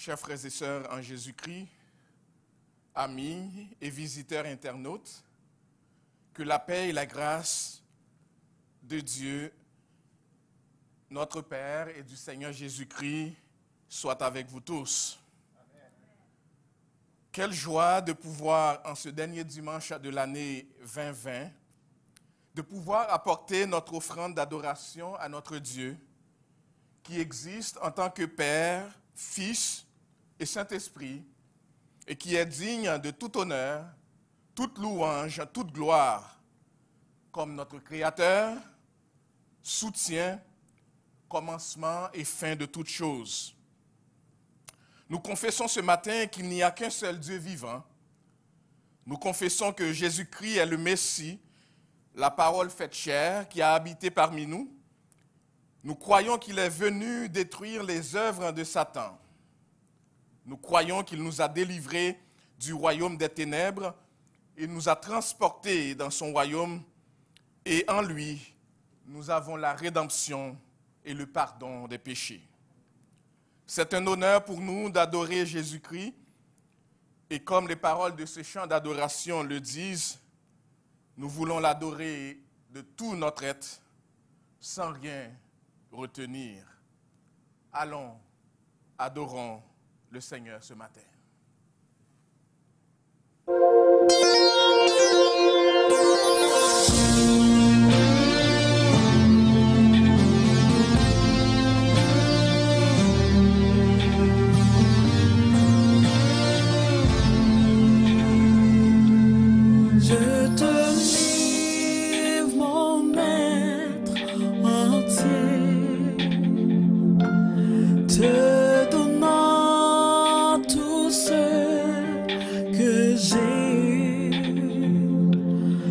Chers frères et sœurs en Jésus-Christ, amis et visiteurs internautes, que la paix et la grâce de Dieu, notre Père et du Seigneur Jésus-Christ soient avec vous tous. Amen. Quelle joie de pouvoir, en ce dernier dimanche de l'année 2020, de pouvoir apporter notre offrande d'adoration à notre Dieu, qui existe en tant que Père, Fils et Saint-Esprit, et qui est digne de tout honneur, toute louange, toute gloire, comme notre Créateur, soutien, commencement et fin de toutes choses. Nous confessons ce matin qu'il n'y a qu'un seul Dieu vivant. Nous confessons que Jésus-Christ est le Messie, la parole faite chair qui a habité parmi nous. Nous croyons qu'il est venu détruire les œuvres de Satan. Nous croyons qu'il nous a délivrés du royaume des ténèbres et nous a transportés dans son royaume. Et en lui, nous avons la rédemption et le pardon des péchés. C'est un honneur pour nous d'adorer Jésus-Christ. Et comme les paroles de ce chant d'adoration le disent, nous voulons l'adorer de tout notre être, sans rien retenir. Allons, adorons le Seigneur ce matin.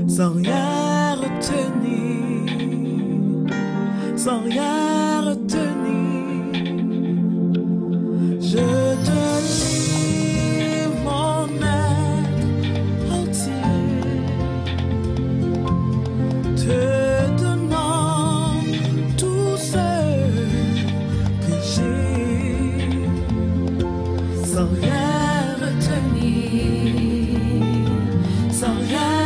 Sans rien retenir, sans rien retenir, je te livre mon être entier, te donnant tout ce que j'ai, sans rien retenir, sans rien.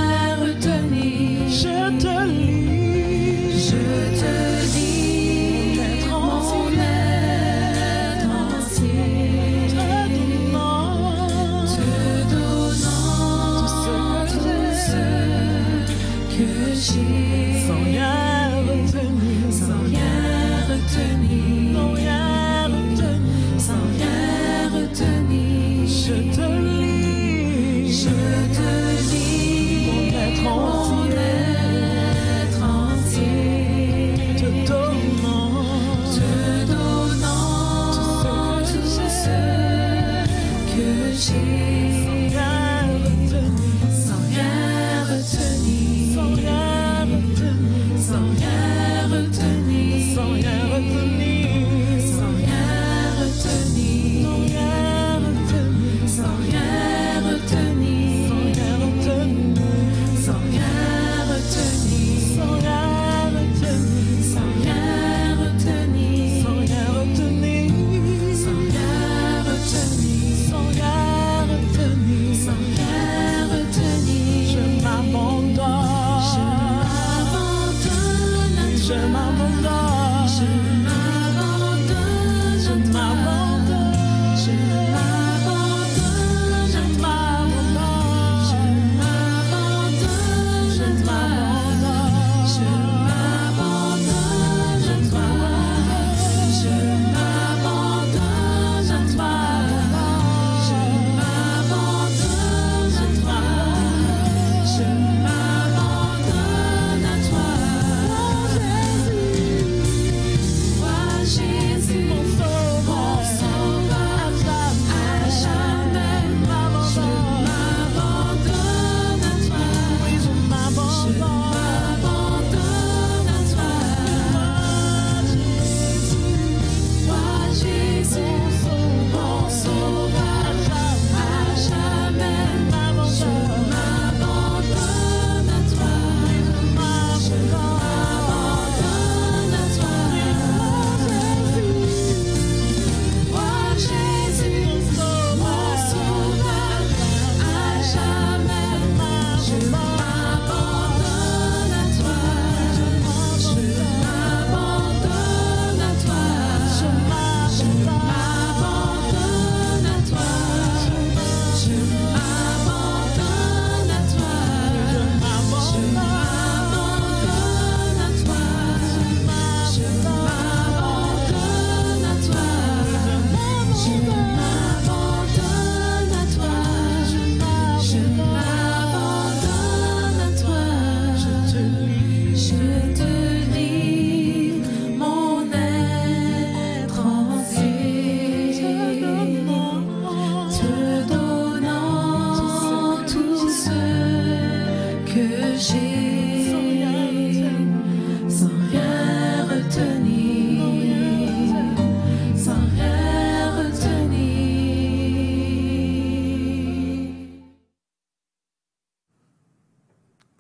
Je te lis mon être entier, te donnant tout ce que j'ai, sans rien retenir, sans rien retenir, sans rien retenir, je te lis mon être entier. Sans rien retenir,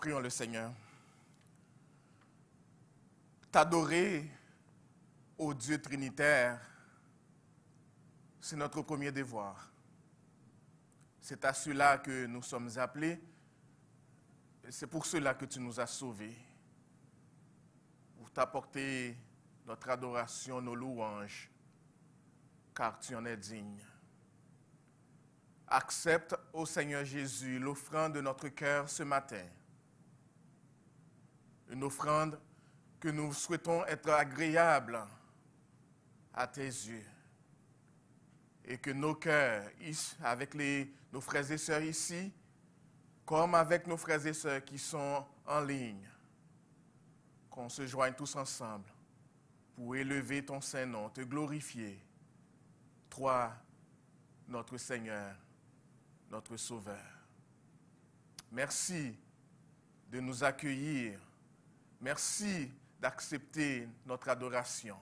Prions le Seigneur. T'adorer au Dieu trinitaire, c'est notre premier devoir. C'est à cela que nous sommes appelés. C'est pour cela que tu nous as sauvés. Pour t'apporter notre adoration, nos louanges, car tu en es digne. Accepte, ô Seigneur Jésus, l'offrande de notre cœur ce matin. Une offrande que nous souhaitons être agréable à tes yeux. Et que nos cœurs, avec nos frères et sœurs ici, comme avec nos frères et sœurs qui sont en ligne, qu'on se joigne tous ensemble pour élever ton Saint-Nom, te glorifier, toi, notre Seigneur, notre Sauveur. Merci de nous accueillir. Merci d'accepter notre adoration,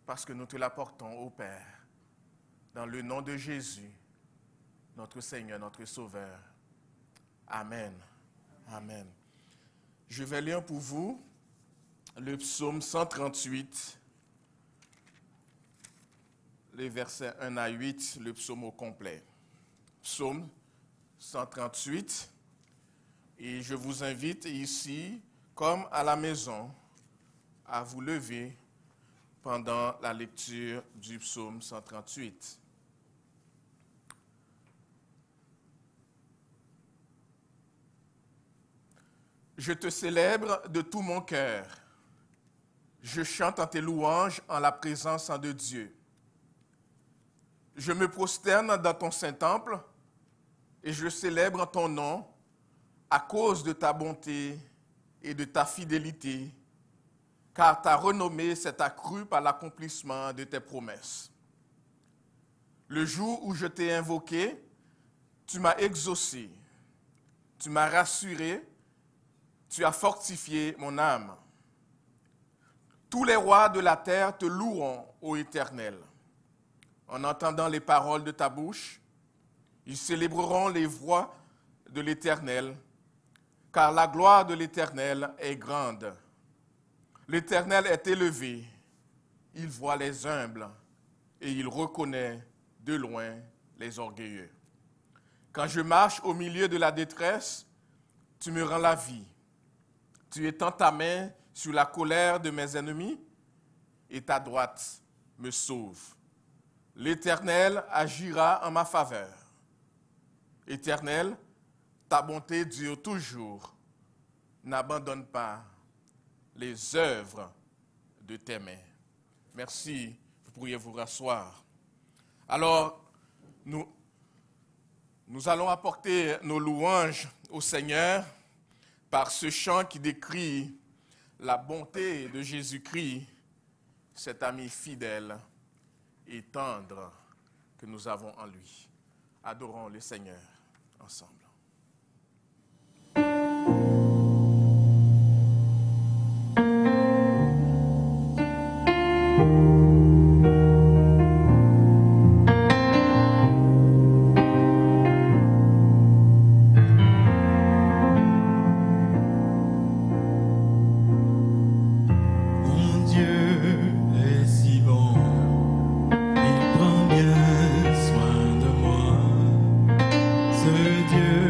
parce que nous te l'apportons au Père, dans le nom de Jésus, notre Seigneur, notre Sauveur. Amen. Amen. Je vais lire pour vous le psaume 138, les versets 1 à 8, le psaume au complet. Psaume 138, et je vous invite ici, comme à la maison, à vous lever pendant la lecture du psaume 138. Je te célèbre de tout mon cœur. Je chante en tes louanges en la présence de Dieu. Je me prosterne dans ton Saint-Temple et je célèbre ton nom à cause de ta bonté et de ta fidélité, car ta renommée s'est accrue par l'accomplissement de tes promesses. Le jour où je t'ai invoqué, tu m'as exaucé, tu m'as rassuré, tu as fortifié mon âme. Tous les rois de la terre te loueront, ô Éternel. En entendant les paroles de ta bouche, ils célébreront les voies de l'Éternel, car la gloire de l'Éternel est grande. L'Éternel est élevé, il voit les humbles et il reconnaît de loin les orgueilleux. Quand je marche au milieu de la détresse, tu me rends la vie. Tu étends ta main sur la colère de mes ennemis et ta droite me sauve. L'Éternel agira en ma faveur. Éternel, ta bonté dure toujours. N'abandonne pas les œuvres de tes mains. Merci. Vous pourriez vous rasseoir. Alors, nous allons apporter nos louanges au Seigneur par ce chant qui décrit la bonté de Jésus-Christ, cet ami fidèle et tendre que nous avons en lui. Adorons le Seigneur ensemble. Dieu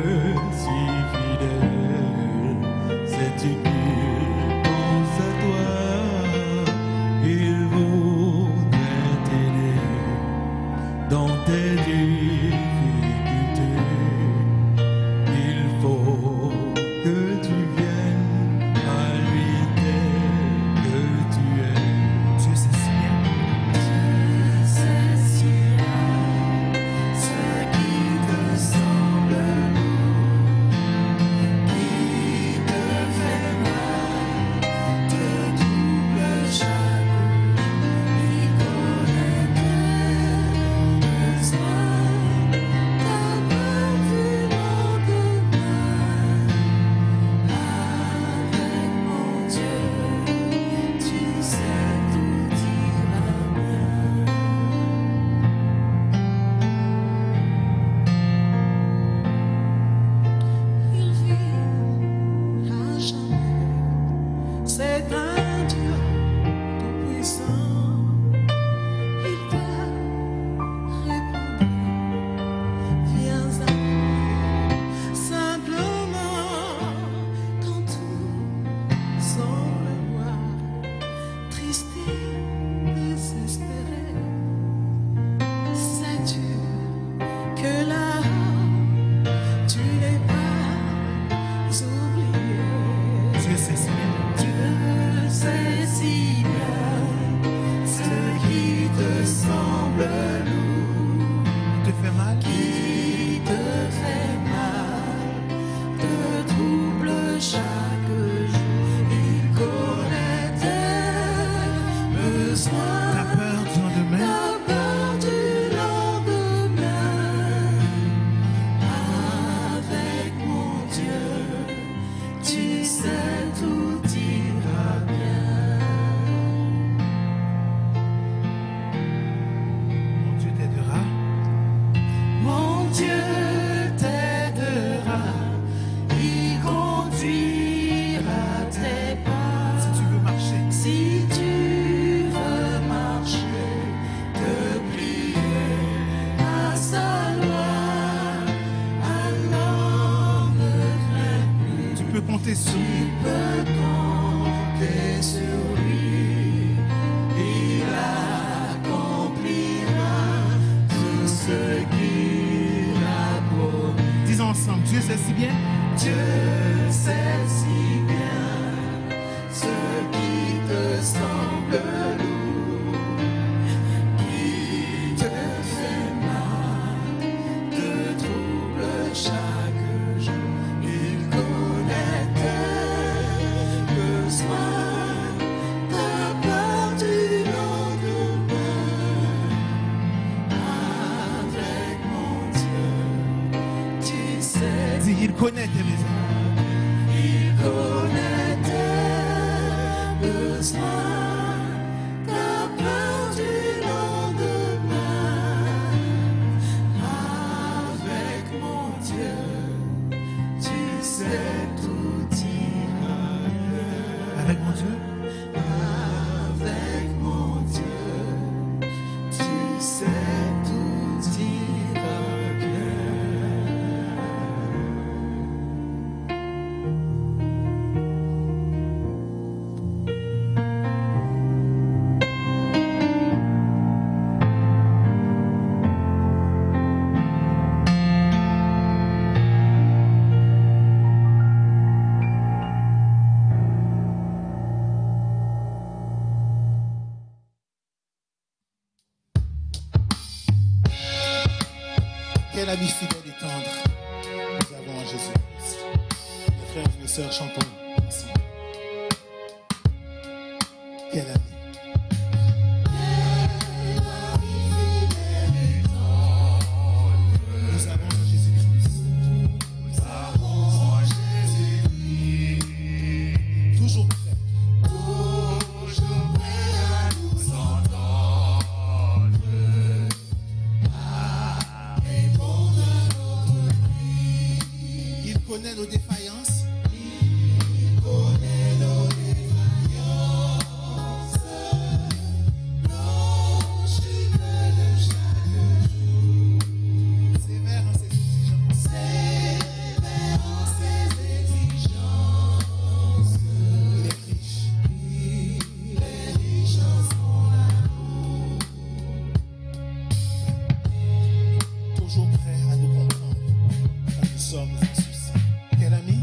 chaque jour. Il connaît tes besoins. Ta peur du lendemain. La peur du lendemain. Avec mon Dieu, tu sais tout ira bien. Mon Dieu t'aidera. Mon Dieu t'aidera, il conduira tes pas. Si tu veux marcher, Si tu veux marcher, te plier à sa loi, alors ne crains plus. tu peux compter sur Tu peux compter sur lui, il accomplira tout ce qu'il a promis. Disons ensemble, Dieu sait si bien. Dieu sait si bien ce qui te semble lourd, qui te fait mal, te trouble chaque jour. Il connaît tes besoins, ta peur du lendemain. Avec mon Dieu, tu sais. Dis, il connaît tes besoins. Il connaît tes besoins, ta peur du lendemain. Avec mon Dieu, tu sais tout ira bien. Avec mon Dieu, Avec mon Dieu, tu sais tout ira bien. quel ami fidèle et tendre nous avons en Jésus-Christ. Mes frères et mes sœurs, chantons ensemble. Quel ami. Nous avons en Jésus-Christ. Toujours prêt. À nous entendre, à répondre à notre cri. Il connaît nos défaillances. Il connaît nos défaillances, nos chutes de chaque jour. Sévère en ses exigences. Sévère en ses exigences. Il est riche. Il est riche en son amour. Toujours prêt à nous comprendre quand nous sommes en souci. Quel ami.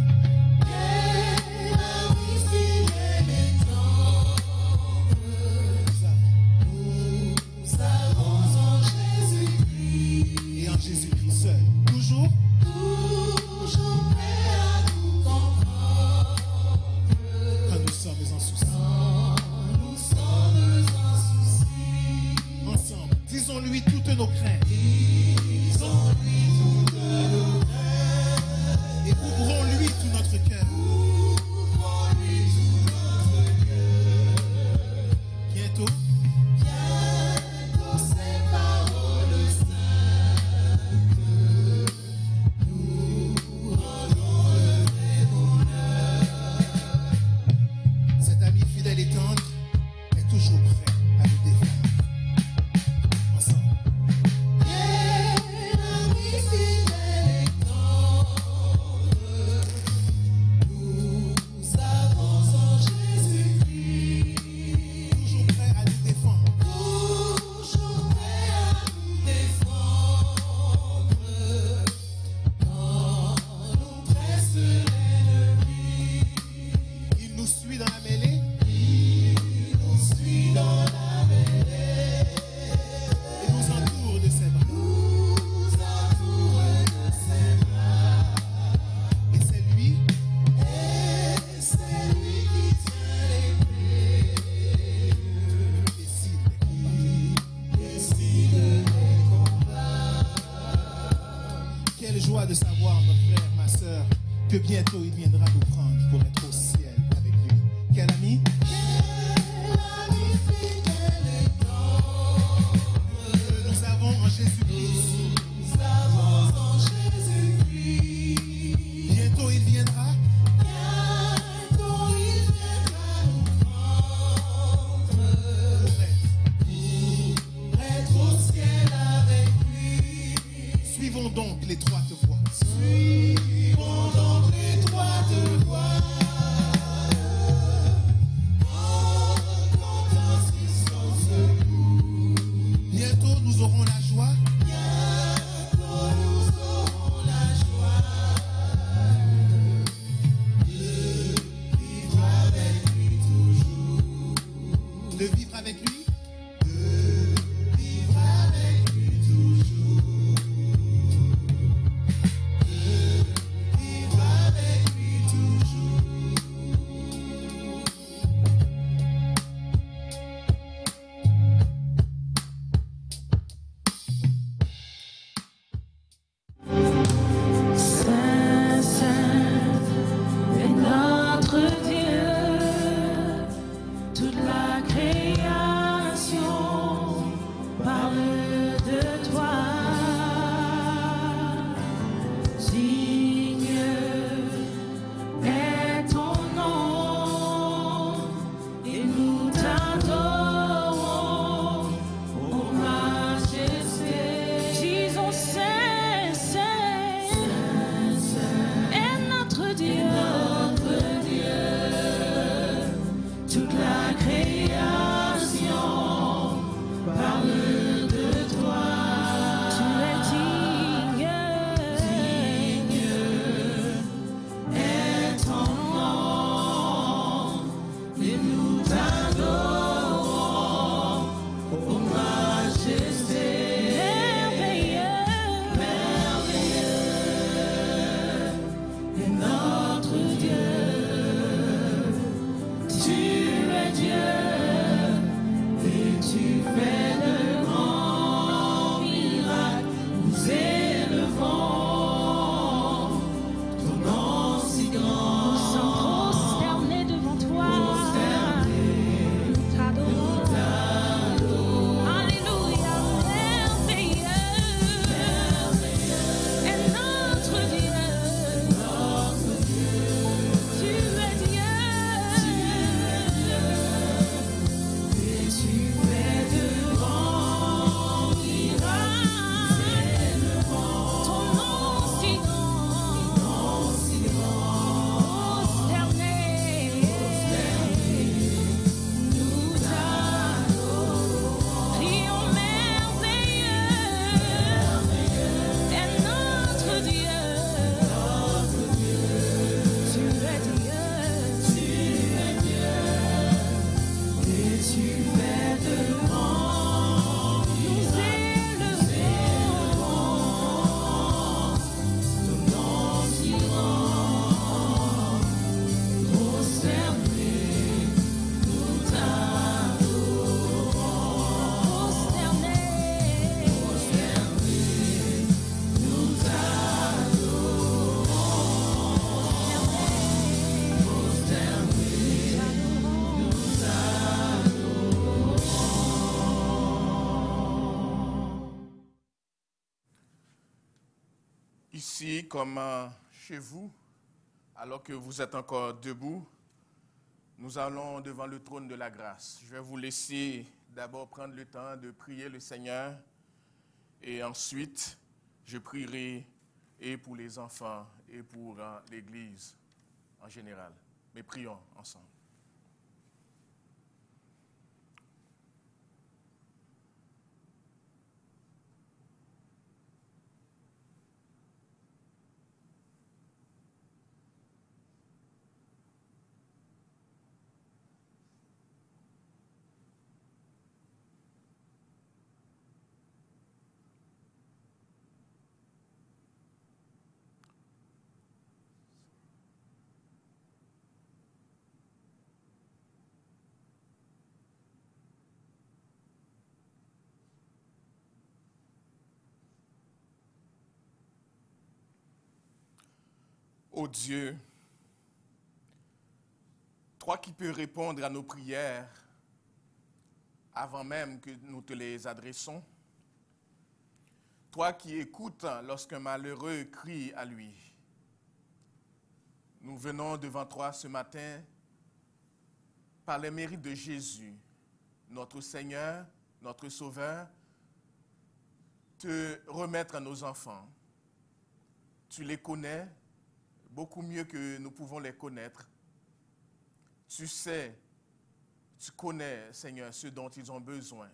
que bientôt il viendra nous prendre pour être au ciel avec lui. Quel ami? Nous avons en Jésus-Christ. Bientôt il viendra. Suivons donc l'étroite voie. Suivons donc l'étroite voie. En confiance qu'ils sont secours. Bientôt nous aurons la joie. Bientôt nous aurons la joie de vivre avec lui toujours. De vivre avec lui. De vivre avec lui toujours. Vivre avec lui toujours. Saint, Saint est notre Dieu, toute la création parle de toi. Digne est ton nom, et nous t'adorons, ô majesté. Disons Saint, Saint est notre Dieu, toute la création parle de toi. Tu es digne est ton nom, et nous t'adorons, ô majesté. Merveilleux est notre Dieu. Tu es Dieu et tu fais de grands miracles. Nous élevons ton nom si grand. Nous sommes prosternés devant toi. Nous t'adorons. Alléluia. Merveilleux est notre Dieu. Tu es Dieu. Et tu fais de grands miracles. Ton nom si grand, prosterné, nous t'adorons. Crions merveilleux est notre Dieu. Tu es Dieu. Et tu fais de grands, nous élevons ton nom si grand, prosterné, nous t'adorons, prosterné, nous t'adorons, Ici, comme chez vous, alors que vous êtes encore debout, nous allons devant le trône de la grâce. Je vais vous laisser d'abord prendre le temps de prier le Seigneur et ensuite, je prierai et pour les enfants et pour l'Église en général. Mais prions ensemble. ô Dieu, toi qui peux répondre à nos prières avant même que nous te les adressons, toi qui écoutes lorsqu'un malheureux crie à lui, nous venons devant toi ce matin par les mérites de Jésus, notre Seigneur, notre Sauveur, te remettre à nos enfants. Tu les connais beaucoup mieux que nous pouvons les connaître. Tu sais, tu connais, Seigneur, ce dont ils ont besoin.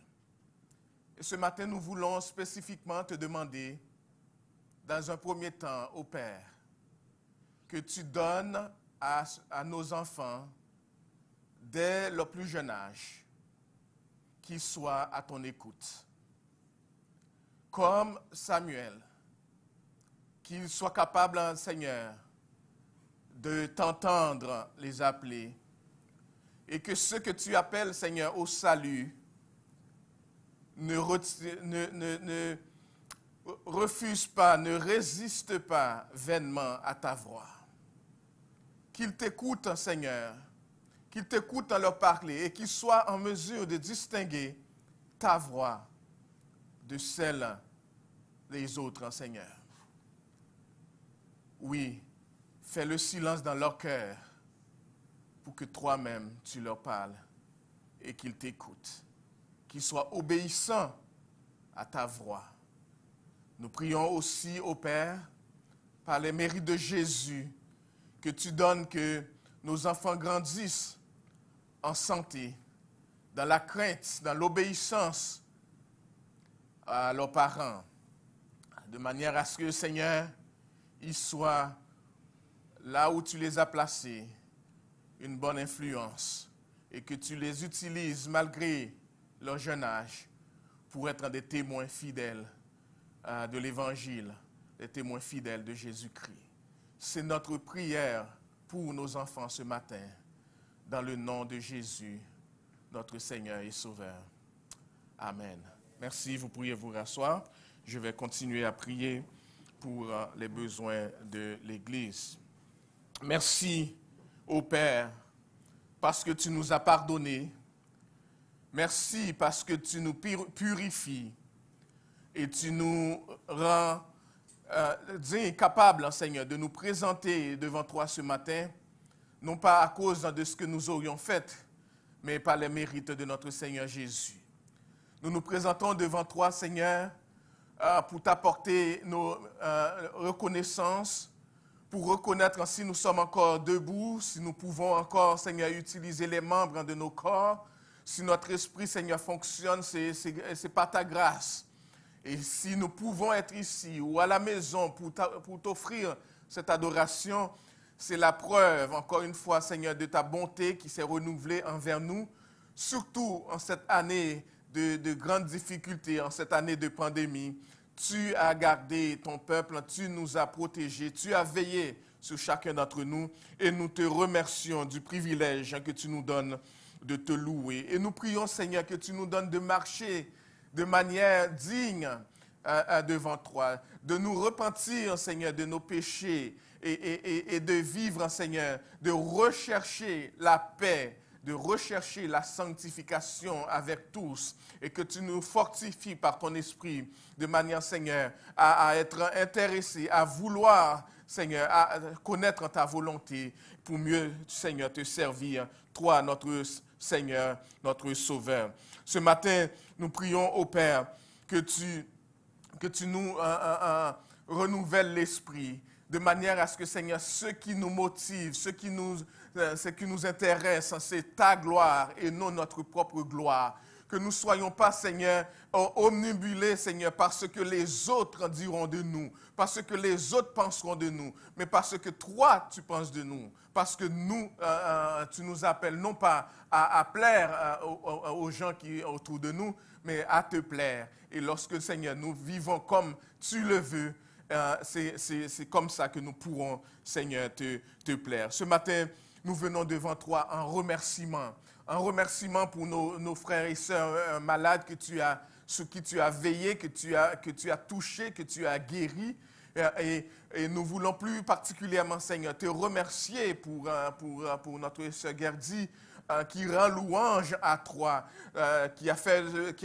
Et ce matin, nous voulons spécifiquement te demander, dans un premier temps, ô Père, que tu donnes à nos enfants, dès leur plus jeune âge, qu'ils soient à ton écoute. Comme Samuel, qu'ils soient capables, Seigneur, de t'entendre les appeler, et que ceux que tu appelles, Seigneur, au salut, ne refusent pas, ne résistent pas vainement à ta voix. Qu'ils t'écoutent, Seigneur, qu'ils t'écoutent en leur parler et qu'ils soient en mesure de distinguer ta voix de celle des autres, Seigneur. Oui, fais le silence dans leur cœur pour que toi-même tu leur parles et qu'ils t'écoutent, qu'ils soient obéissants à ta voix. Nous prions aussi, ô Père, par les mérites de Jésus, que tu donnes que nos enfants grandissent en santé, dans la crainte, dans l'obéissance à leurs parents, de manière à ce que, Seigneur, ils soient là où tu les as placés, une bonne influence, et que tu les utilises malgré leur jeune âge pour être des témoins fidèles de l'Évangile, des témoins fidèles de Jésus-Christ. C'est notre prière pour nos enfants ce matin, dans le nom de Jésus, notre Seigneur et Sauveur. Amen. Merci, vous pourriez vous rasseoir. Je vais continuer à prier pour les besoins de l'Église. Merci, ô Père, parce que tu nous as pardonnés. Merci parce que tu nous purifies et tu nous rends capables, Seigneur, de nous présenter devant toi ce matin, non pas à cause de ce que nous aurions fait, mais par les mérites de notre Seigneur Jésus. Nous nous présentons devant toi, Seigneur, pour t'apporter nos reconnaissances, pour reconnaître si nous sommes encore debout, si nous pouvons encore, Seigneur, utiliser les membres de nos corps, si notre esprit, Seigneur, fonctionne, c'est par ta grâce. Et si nous pouvons être ici ou à la maison pour t'offrir cette adoration, c'est la preuve, encore une fois, Seigneur, de ta bonté qui s'est renouvelée envers nous, surtout en cette année de grandes difficultés, en cette année de pandémie. Tu as gardé ton peuple, tu nous as protégés, tu as veillé sur chacun d'entre nous et nous te remercions du privilège que tu nous donnes de te louer. Et nous prions, Seigneur, que tu nous donnes de marcher de manière digne devant toi, de nous repentir, Seigneur, de nos péchés et de vivre, Seigneur, de rechercher la paix, de rechercher la sanctification avec tous et que tu nous fortifies par ton esprit de manière, Seigneur, à être intéressés, à vouloir, Seigneur, à connaître ta volonté pour mieux, Seigneur, te servir, toi, notre Seigneur, notre Sauveur. Ce matin, nous prions au Père que tu nous renouvelles l'esprit de manière à ce que, Seigneur, ce qui nous motive, ce qui nous intéresse, c'est ta gloire et non notre propre gloire. Que nous ne soyons pas, Seigneur, omnibulés, Seigneur, par ce que les autres diront de nous, par ce que les autres penseront de nous, mais parce que toi, tu penses de nous, parce que nous, tu nous appelles non pas à plaire aux gens qui sont autour de nous, mais à te plaire. Et lorsque, Seigneur, nous vivons comme tu le veux, c'est comme ça que nous pourrons, Seigneur, te plaire. Ce matin, nous venons devant toi en remerciement pour nos frères et sœurs malades sur qui tu as veillé, que tu as touché, que tu as guéri. Et nous voulons plus particulièrement, Seigneur, te remercier pour notre sœur Gerdy, qui rend louange à toi, qui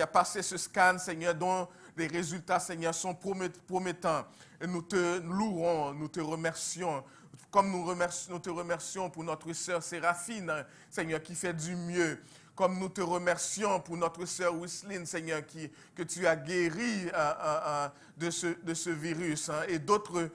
a passé ce scan, Seigneur, dont les résultats, Seigneur, sont promettants. Et nous te louons, nous te remercions. Comme nous te remercions pour notre sœur Séraphine, Seigneur, qui fait du mieux. Comme nous te remercions pour notre sœur Wisseline, Seigneur, que tu as guéri de ce virus, hein, et d'autres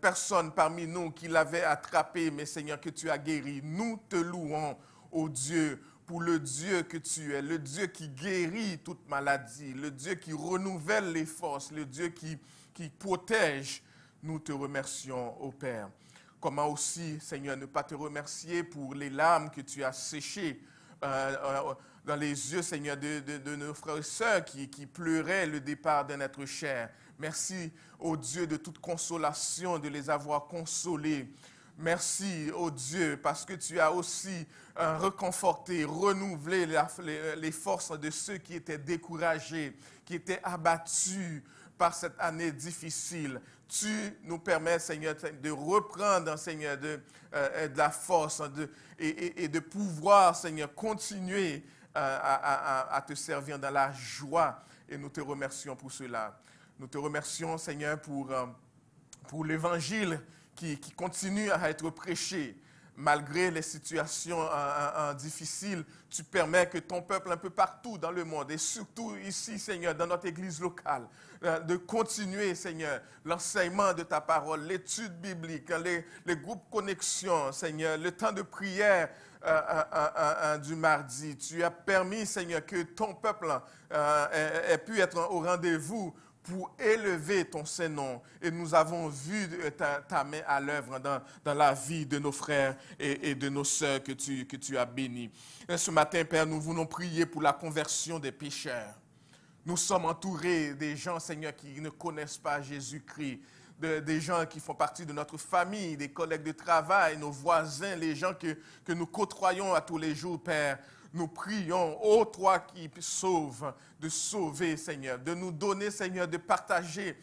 personnes parmi nous qui l'avaient attrapé, mais Seigneur, que tu as guéri. Nous te louons, ô Dieu, pour le Dieu que tu es, le Dieu qui guérit toute maladie, le Dieu qui renouvelle les forces, le Dieu qui protège. Nous te remercions, ô Père. Comment aussi, Seigneur, ne pas te remercier pour les larmes que tu as séchées dans les yeux, Seigneur, de nos frères et sœurs qui pleuraient le départ d'un être cher. Merci, ô Dieu, de toute consolation, de les avoir consolés. Merci, ô Dieu, parce que tu as aussi reconforté, renouvelé les forces de ceux qui étaient découragés, qui étaient abattus par cette année difficile. Tu nous permets, Seigneur, de reprendre, Seigneur, de la force et de pouvoir, Seigneur, continuer à te servir dans la joie. Et nous te remercions pour cela. Nous te remercions, Seigneur, pour l'Évangile qui continue à être prêché. Malgré les situations difficiles, tu permets que ton peuple un peu partout dans le monde, et surtout ici, Seigneur, dans notre église locale, de continuer, Seigneur, l'enseignement de ta parole, l'étude biblique, les groupes connexion, Seigneur, le temps de prière du mardi. Tu as permis, Seigneur, que ton peuple ait pu être au rendez-vous pour élever ton Saint-Nom. Et nous avons vu ta main à l'œuvre dans la vie de nos frères et de nos sœurs que tu as bénis. Et ce matin, Père, nous voulons prier pour la conversion des pécheurs. Nous sommes entourés des gens, Seigneur, qui ne connaissent pas Jésus-Christ, des gens qui font partie de notre famille, des collègues de travail, nos voisins, les gens que nous côtoyons à tous les jours, Père. Nous prions, ô toi qui sauves, de sauver, Seigneur, de nous donner, Seigneur, de partager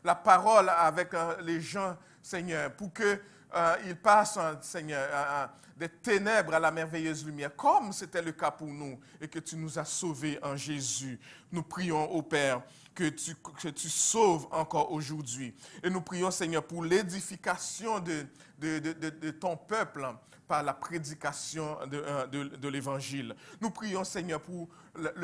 la parole avec les gens, Seigneur, pour qu'ils passent, Seigneur, des ténèbres à la merveilleuse lumière, comme c'était le cas pour nous, et que tu nous as sauvés en Jésus. Nous prions, ô Père, que tu sauves encore aujourd'hui. Et nous prions, Seigneur, pour l'édification de ton peuple, par la prédication de l'Évangile. Nous prions, Seigneur, pour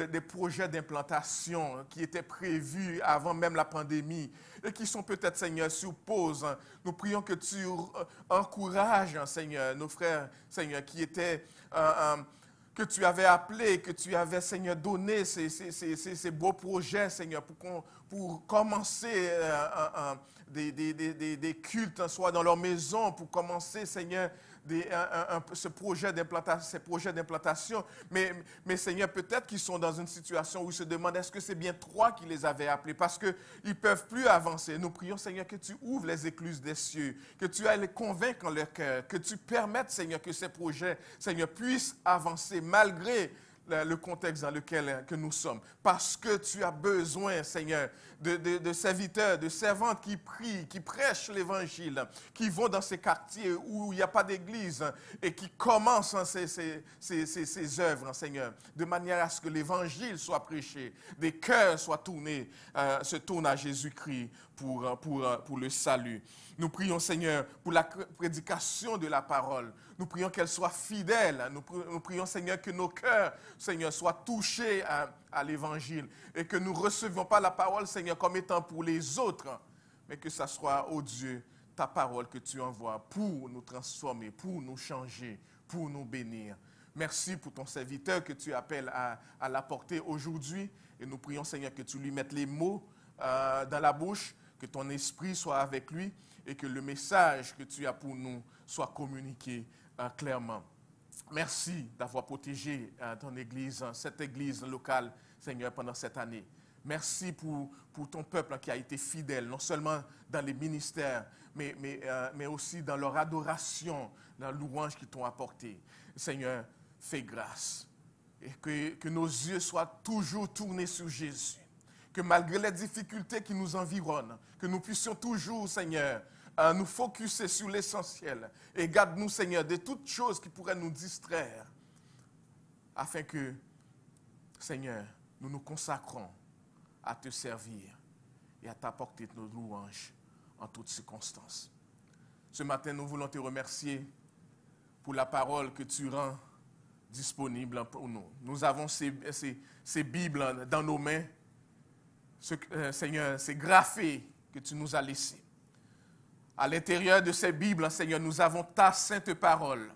des projets d'implantation qui étaient prévus avant même la pandémie et qui sont peut-être, Seigneur, sur pause. Nous prions que tu encourages, Seigneur, nos frères, Seigneur, qui étaient... que tu avais appelé, que tu avais, Seigneur, donné ces beaux projets, Seigneur, pour commencer des cultes, soit dans leur maison, pour commencer, Seigneur, ces projets d'implantation. Mais Seigneur, peut-être qu'ils sont dans une situation où ils se demandent, est-ce que c'est bien toi qui les avais appelés? Parce qu'ils ne peuvent plus avancer. Nous prions, Seigneur, que tu ouvres les écluses des cieux, que tu ailles les convaincre en leur cœur, que tu permettes, Seigneur, que ces projets, Seigneur, puissent avancer malgré le contexte dans lequel que nous sommes. Parce que tu as besoin, Seigneur, de serviteurs, de servantes qui prient, qui prêchent l'Évangile, qui vont dans ces quartiers où il n'y a pas d'église et qui commencent ces œuvres, Seigneur, de manière à ce que l'Évangile soit prêché, des cœurs soient tournés, se tournent à Jésus-Christ pour le salut. Nous prions, Seigneur, pour la prédication de la parole. Nous prions qu'elle soit fidèle. Nous prions, Seigneur, que nos cœurs, Seigneur, soient touchés à l'Évangile et que nous ne recevions pas la parole, Seigneur, comme étant pour les autres, mais que ça soit, ô Dieu, ta parole que tu envoies pour nous transformer, pour nous changer, pour nous bénir. Merci pour ton serviteur que tu appelles à l'apporter aujourd'hui. Et nous prions, Seigneur, que tu lui mettes les mots dans la bouche, que ton esprit soit avec lui et que le message que tu as pour nous soit communiqué clairement. Merci d'avoir protégé ton église, cette église locale, Seigneur, pendant cette année. Merci pour ton peuple qui a été fidèle, non seulement dans les ministères, mais aussi dans leur adoration, dans la louange qu'ils t'ont apporté. Seigneur, fais grâce. Et que nos yeux soient toujours tournés sur Jésus. que malgré les difficultés qui nous environnent, que nous puissions toujours, Seigneur, nous focuser sur l'essentiel. Et garde-nous, Seigneur, de toutes choses qui pourraient nous distraire, afin que, Seigneur, nous nous consacrons à te servir et à t'apporter nos louanges en toutes circonstances. Ce matin, nous voulons te remercier pour la parole que tu rends disponible pour nous. Nous avons ces Bibles dans nos mains. Seigneur, ces graphés que tu nous as laissés. À l'intérieur de ces Bibles, Seigneur, nous avons ta sainte parole.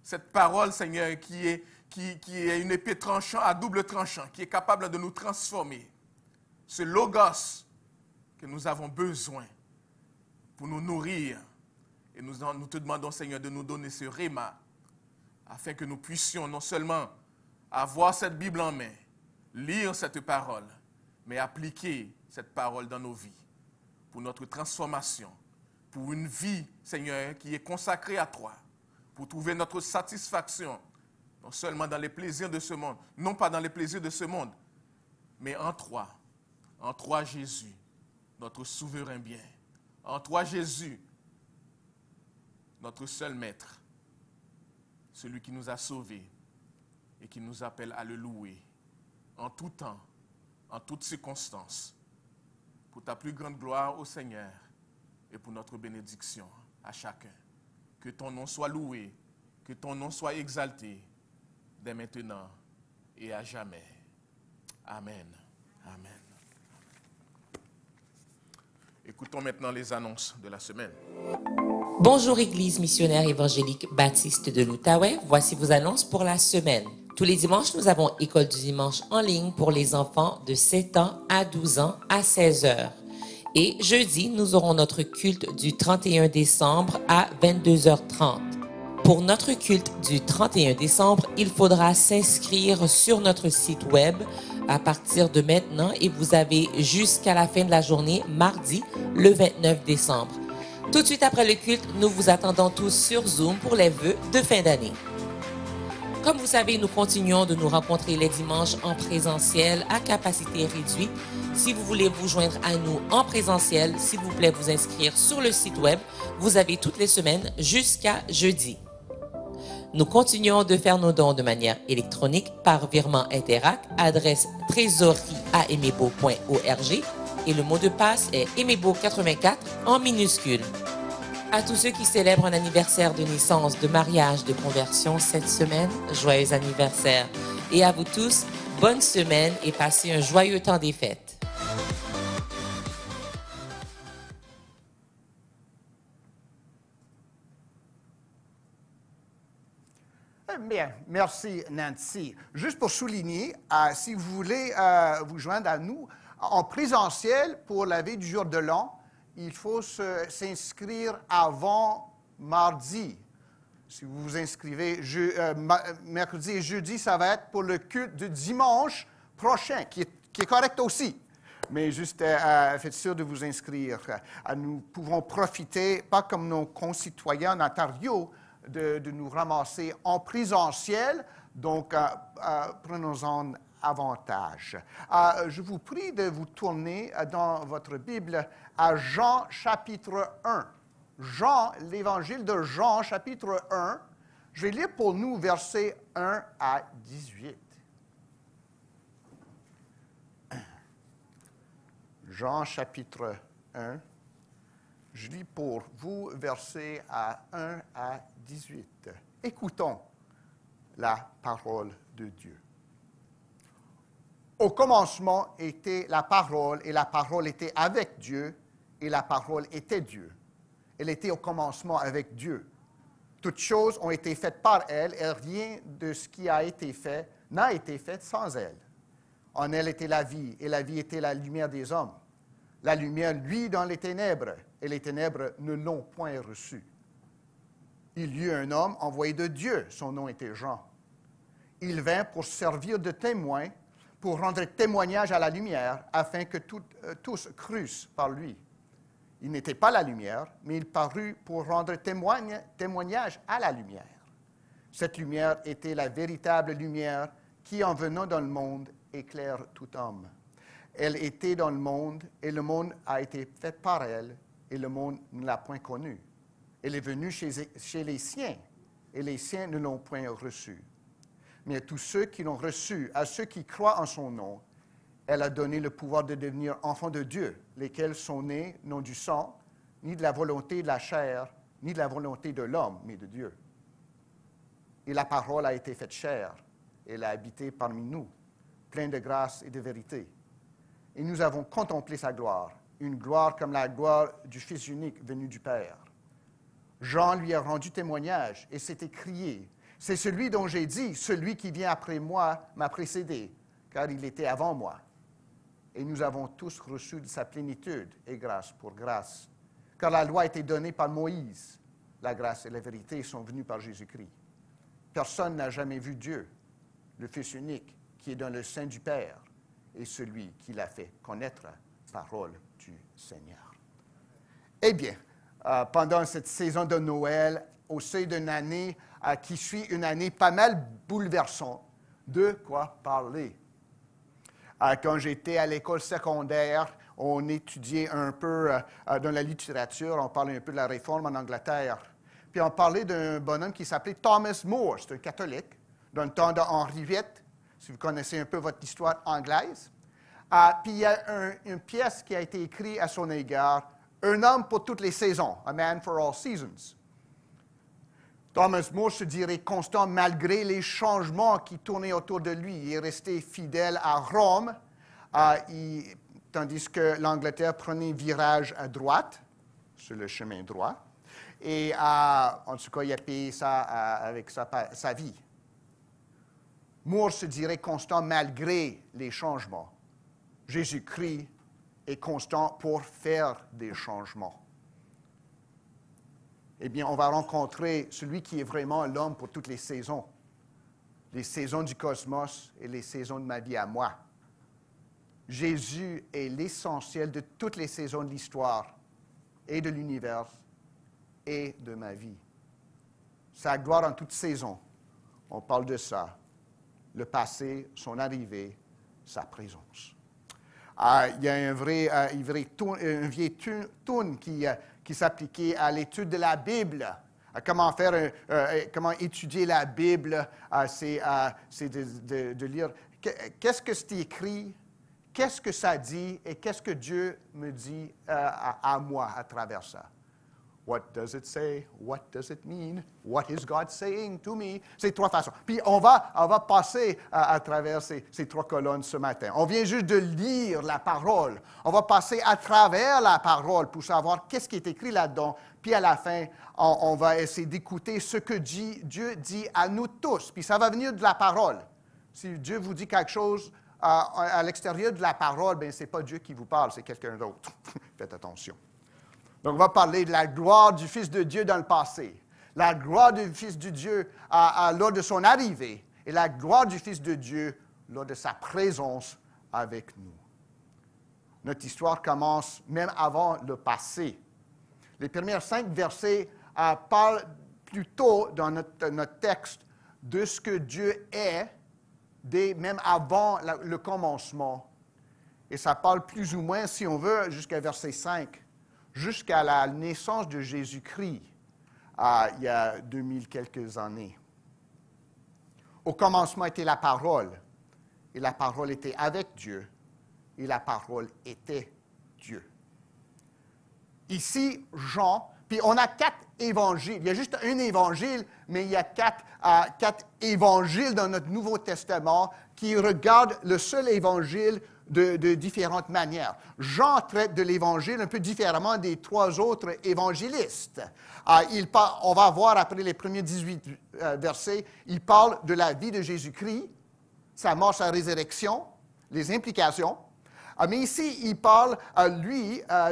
Cette parole, Seigneur, qui est une épée tranchant, à double tranchant, qui est capable de nous transformer. Ce logos que nous avons besoin pour nous nourrir. Et nous te demandons, Seigneur, de nous donner ce réma, afin que nous puissions non seulement avoir cette Bible en main, lire cette parole, mais appliquer cette parole dans nos vies, pour notre transformation, pour une vie, Seigneur, qui est consacrée à toi, pour trouver notre satisfaction, non seulement dans les plaisirs de ce monde, non pas dans les plaisirs de ce monde, mais en toi, Jésus, notre souverain bien, en toi, Jésus, notre seul maître, celui qui nous a sauvés et qui nous appelle à le louer en tout temps, en toutes circonstances, pour ta plus grande gloire au Seigneur et pour notre bénédiction à chacun. Que ton nom soit loué, que ton nom soit exalté dès maintenant et à jamais. Amen. Amen. Écoutons maintenant les annonces de la semaine. Bonjour Église missionnaire évangélique baptiste de l'Outaouais, voici vos annonces pour la semaine. Tous les dimanches, nous avons École du dimanche en ligne pour les enfants de 7 ans à 12 ans à 16 heures. Et jeudi, nous aurons notre culte du 31 décembre à 22h30. Pour notre culte du 31 décembre, il faudra s'inscrire sur notre site web à partir de maintenant et vous avez jusqu'à la fin de la journée, mardi, le 29 décembre. Tout de suite après le culte, nous vous attendons tous sur Zoom pour les vœux de fin d'année. Comme vous savez, nous continuons de nous rencontrer les dimanches en présentiel à capacité réduite. Si vous voulez vous joindre à nous en présentiel, s'il vous plaît, vous inscrire sur le site web. Vous avez toutes les semaines jusqu'à jeudi. Nous continuons de faire nos dons de manière électronique par virement Interac, adresse trésorerie@emebo.org et le mot de passe est Emebo84 en minuscule. À tous ceux qui célèbrent un anniversaire de naissance, de mariage, de conversion cette semaine, joyeux anniversaire. Et à vous tous, bonne semaine et passez un joyeux temps des fêtes. Bien, merci Nancy. Juste pour souligner, si vous voulez vous joindre à nous en présentiel pour la veille du jour de l'an, il faut s'inscrire avant mardi. Si vous vous inscrivez mercredi et jeudi, ça va être pour le culte du dimanche prochain, qui est correct aussi. Mais juste faites sûr de vous inscrire. Nous pouvons profiter, pas comme nos concitoyens en Ontario, de nous ramasser en présentiel. Donc, prenons-en avantage. Je vous prie de vous tourner dans votre Bible à Jean chapitre 1. Jean, l'évangile de Jean chapitre 1. Je vais lire pour nous versets 1 à 18. Jean chapitre 1. Je lis pour vous versets à 1 à 18. Écoutons la parole de Dieu. Au commencement était la parole, et la parole était avec Dieu, et la parole était Dieu. Elle était au commencement avec Dieu. Toutes choses ont été faites par elle, et rien de ce qui a été fait n'a été fait sans elle. En elle était la vie, et la vie était la lumière des hommes. La lumière luit dans les ténèbres, et les ténèbres ne l'ont point reçue. Il y eut un homme envoyé de Dieu, son nom était Jean. Il vint pour servir de témoin, pour rendre témoignage à la lumière, afin que tous crussent par lui. Il n'était pas la lumière, mais il parut pour rendre témoignage à la lumière. Cette lumière était la véritable lumière qui, en venant dans le monde, éclaire tout homme. Elle était dans le monde, et le monde a été fait par elle, et le monde ne l'a point connue. Elle est venue chez les siens, et les siens ne l'ont point reçue. Mais à tous ceux qui l'ont reçue, à ceux qui croient en son nom, elle a donné le pouvoir de devenir enfants de Dieu, lesquels sont nés non du sang, ni de la volonté de la chair, ni de la volonté de l'homme, mais de Dieu. Et la parole a été faite chair, et elle a habité parmi nous, pleine de grâce et de vérité. Et nous avons contemplé sa gloire, une gloire comme la gloire du Fils unique venu du Père. Jean lui a rendu témoignage et s'est écrié, « C'est celui dont j'ai dit, celui qui vient après moi m'a précédé, car il était avant moi. » Et nous avons tous reçu de sa plénitude et grâce pour grâce. Car la loi a été donnée par Moïse, la grâce et la vérité sont venues par Jésus-Christ. Personne n'a jamais vu Dieu, le Fils unique, qui est dans le sein du Père, et celui qui l'a fait connaître, parole du Seigneur. Eh bien, pendant cette saison de Noël, au sein d'une année qui suit une année pas mal bouleversante, de quoi parler? Quand j'étais à l'école secondaire, on étudiait un peu dans la littérature, on parlait un peu de la Réforme en Angleterre. Puis on parlait d'un bonhomme qui s'appelait Thomas More, c'est un catholique, dans le temps d'Henri VIII, si vous connaissez un peu votre histoire anglaise. Puis il y a une pièce qui a été écrite à son égard, « Un homme pour toutes les saisons, a man for all seasons ». Thomas More se dirait constant malgré les changements qui tournaient autour de lui. Il est resté fidèle à Rome, tandis que l'Angleterre prenait un virage à droite, sur le chemin droit. Et en tout cas, il a payé ça avec sa vie. More se dirait constant malgré les changements. Jésus-Christ est constant pour faire des changements. Eh bien, on va rencontrer celui qui est vraiment l'homme pour toutes les saisons du cosmos et les saisons de ma vie à moi. Jésus est l'essentiel de toutes les saisons de l'histoire et de l'univers et de ma vie. Sa gloire en toutes saisons, on parle de ça. Le passé, son arrivée, sa présence. Il y a une vieille tune qui s'appliquait à l'étude de la Bible. Comment étudier la Bible, c'est de lire qu'est-ce que c'est écrit, qu'est-ce que ça dit et qu'est-ce que Dieu me dit à moi à travers ça. What does it say? What does it mean? What is God saying to me? C'est trois façons. Puis on va passer à travers ces trois colonnes ce matin. On vient juste de lire la parole. On va passer à travers la parole pour savoir qu'est-ce qui est écrit là-dedans. Puis à la fin, on va essayer d'écouter ce que Dieu dit à nous tous. Puis ça va venir de la parole. Si Dieu vous dit quelque chose à l'extérieur de la parole, bien, ce n'est pas Dieu qui vous parle, c'est quelqu'un d'autre. Faites attention. Donc, on va parler de la gloire du Fils de Dieu dans le passé, la gloire du Fils de Dieu lors de son arrivée et la gloire du Fils de Dieu lors de sa présence avec nous. Notre histoire commence même avant le passé. Les premiers 5 versets parlent plutôt dans notre texte de ce que Dieu est, même avant le commencement. Et ça parle plus ou moins, si on veut, jusqu'à verset 5. Jusqu'à la naissance de Jésus-Christ, il y a 2000 quelques années. Au commencement était la parole, et la parole était avec Dieu, et la parole était Dieu. Ici, Jean, puis on a 4 évangiles. Il y a juste un évangile, mais il y a 4 évangiles dans notre Nouveau Testament qui regardent le seul évangile de différentes manières. Jean traite de l'Évangile un peu différemment des 3 autres évangélistes. On va voir après les premiers 18 versets, il parle de la vie de Jésus-Christ, sa mort, sa résurrection, les implications. Mais ici, il parle,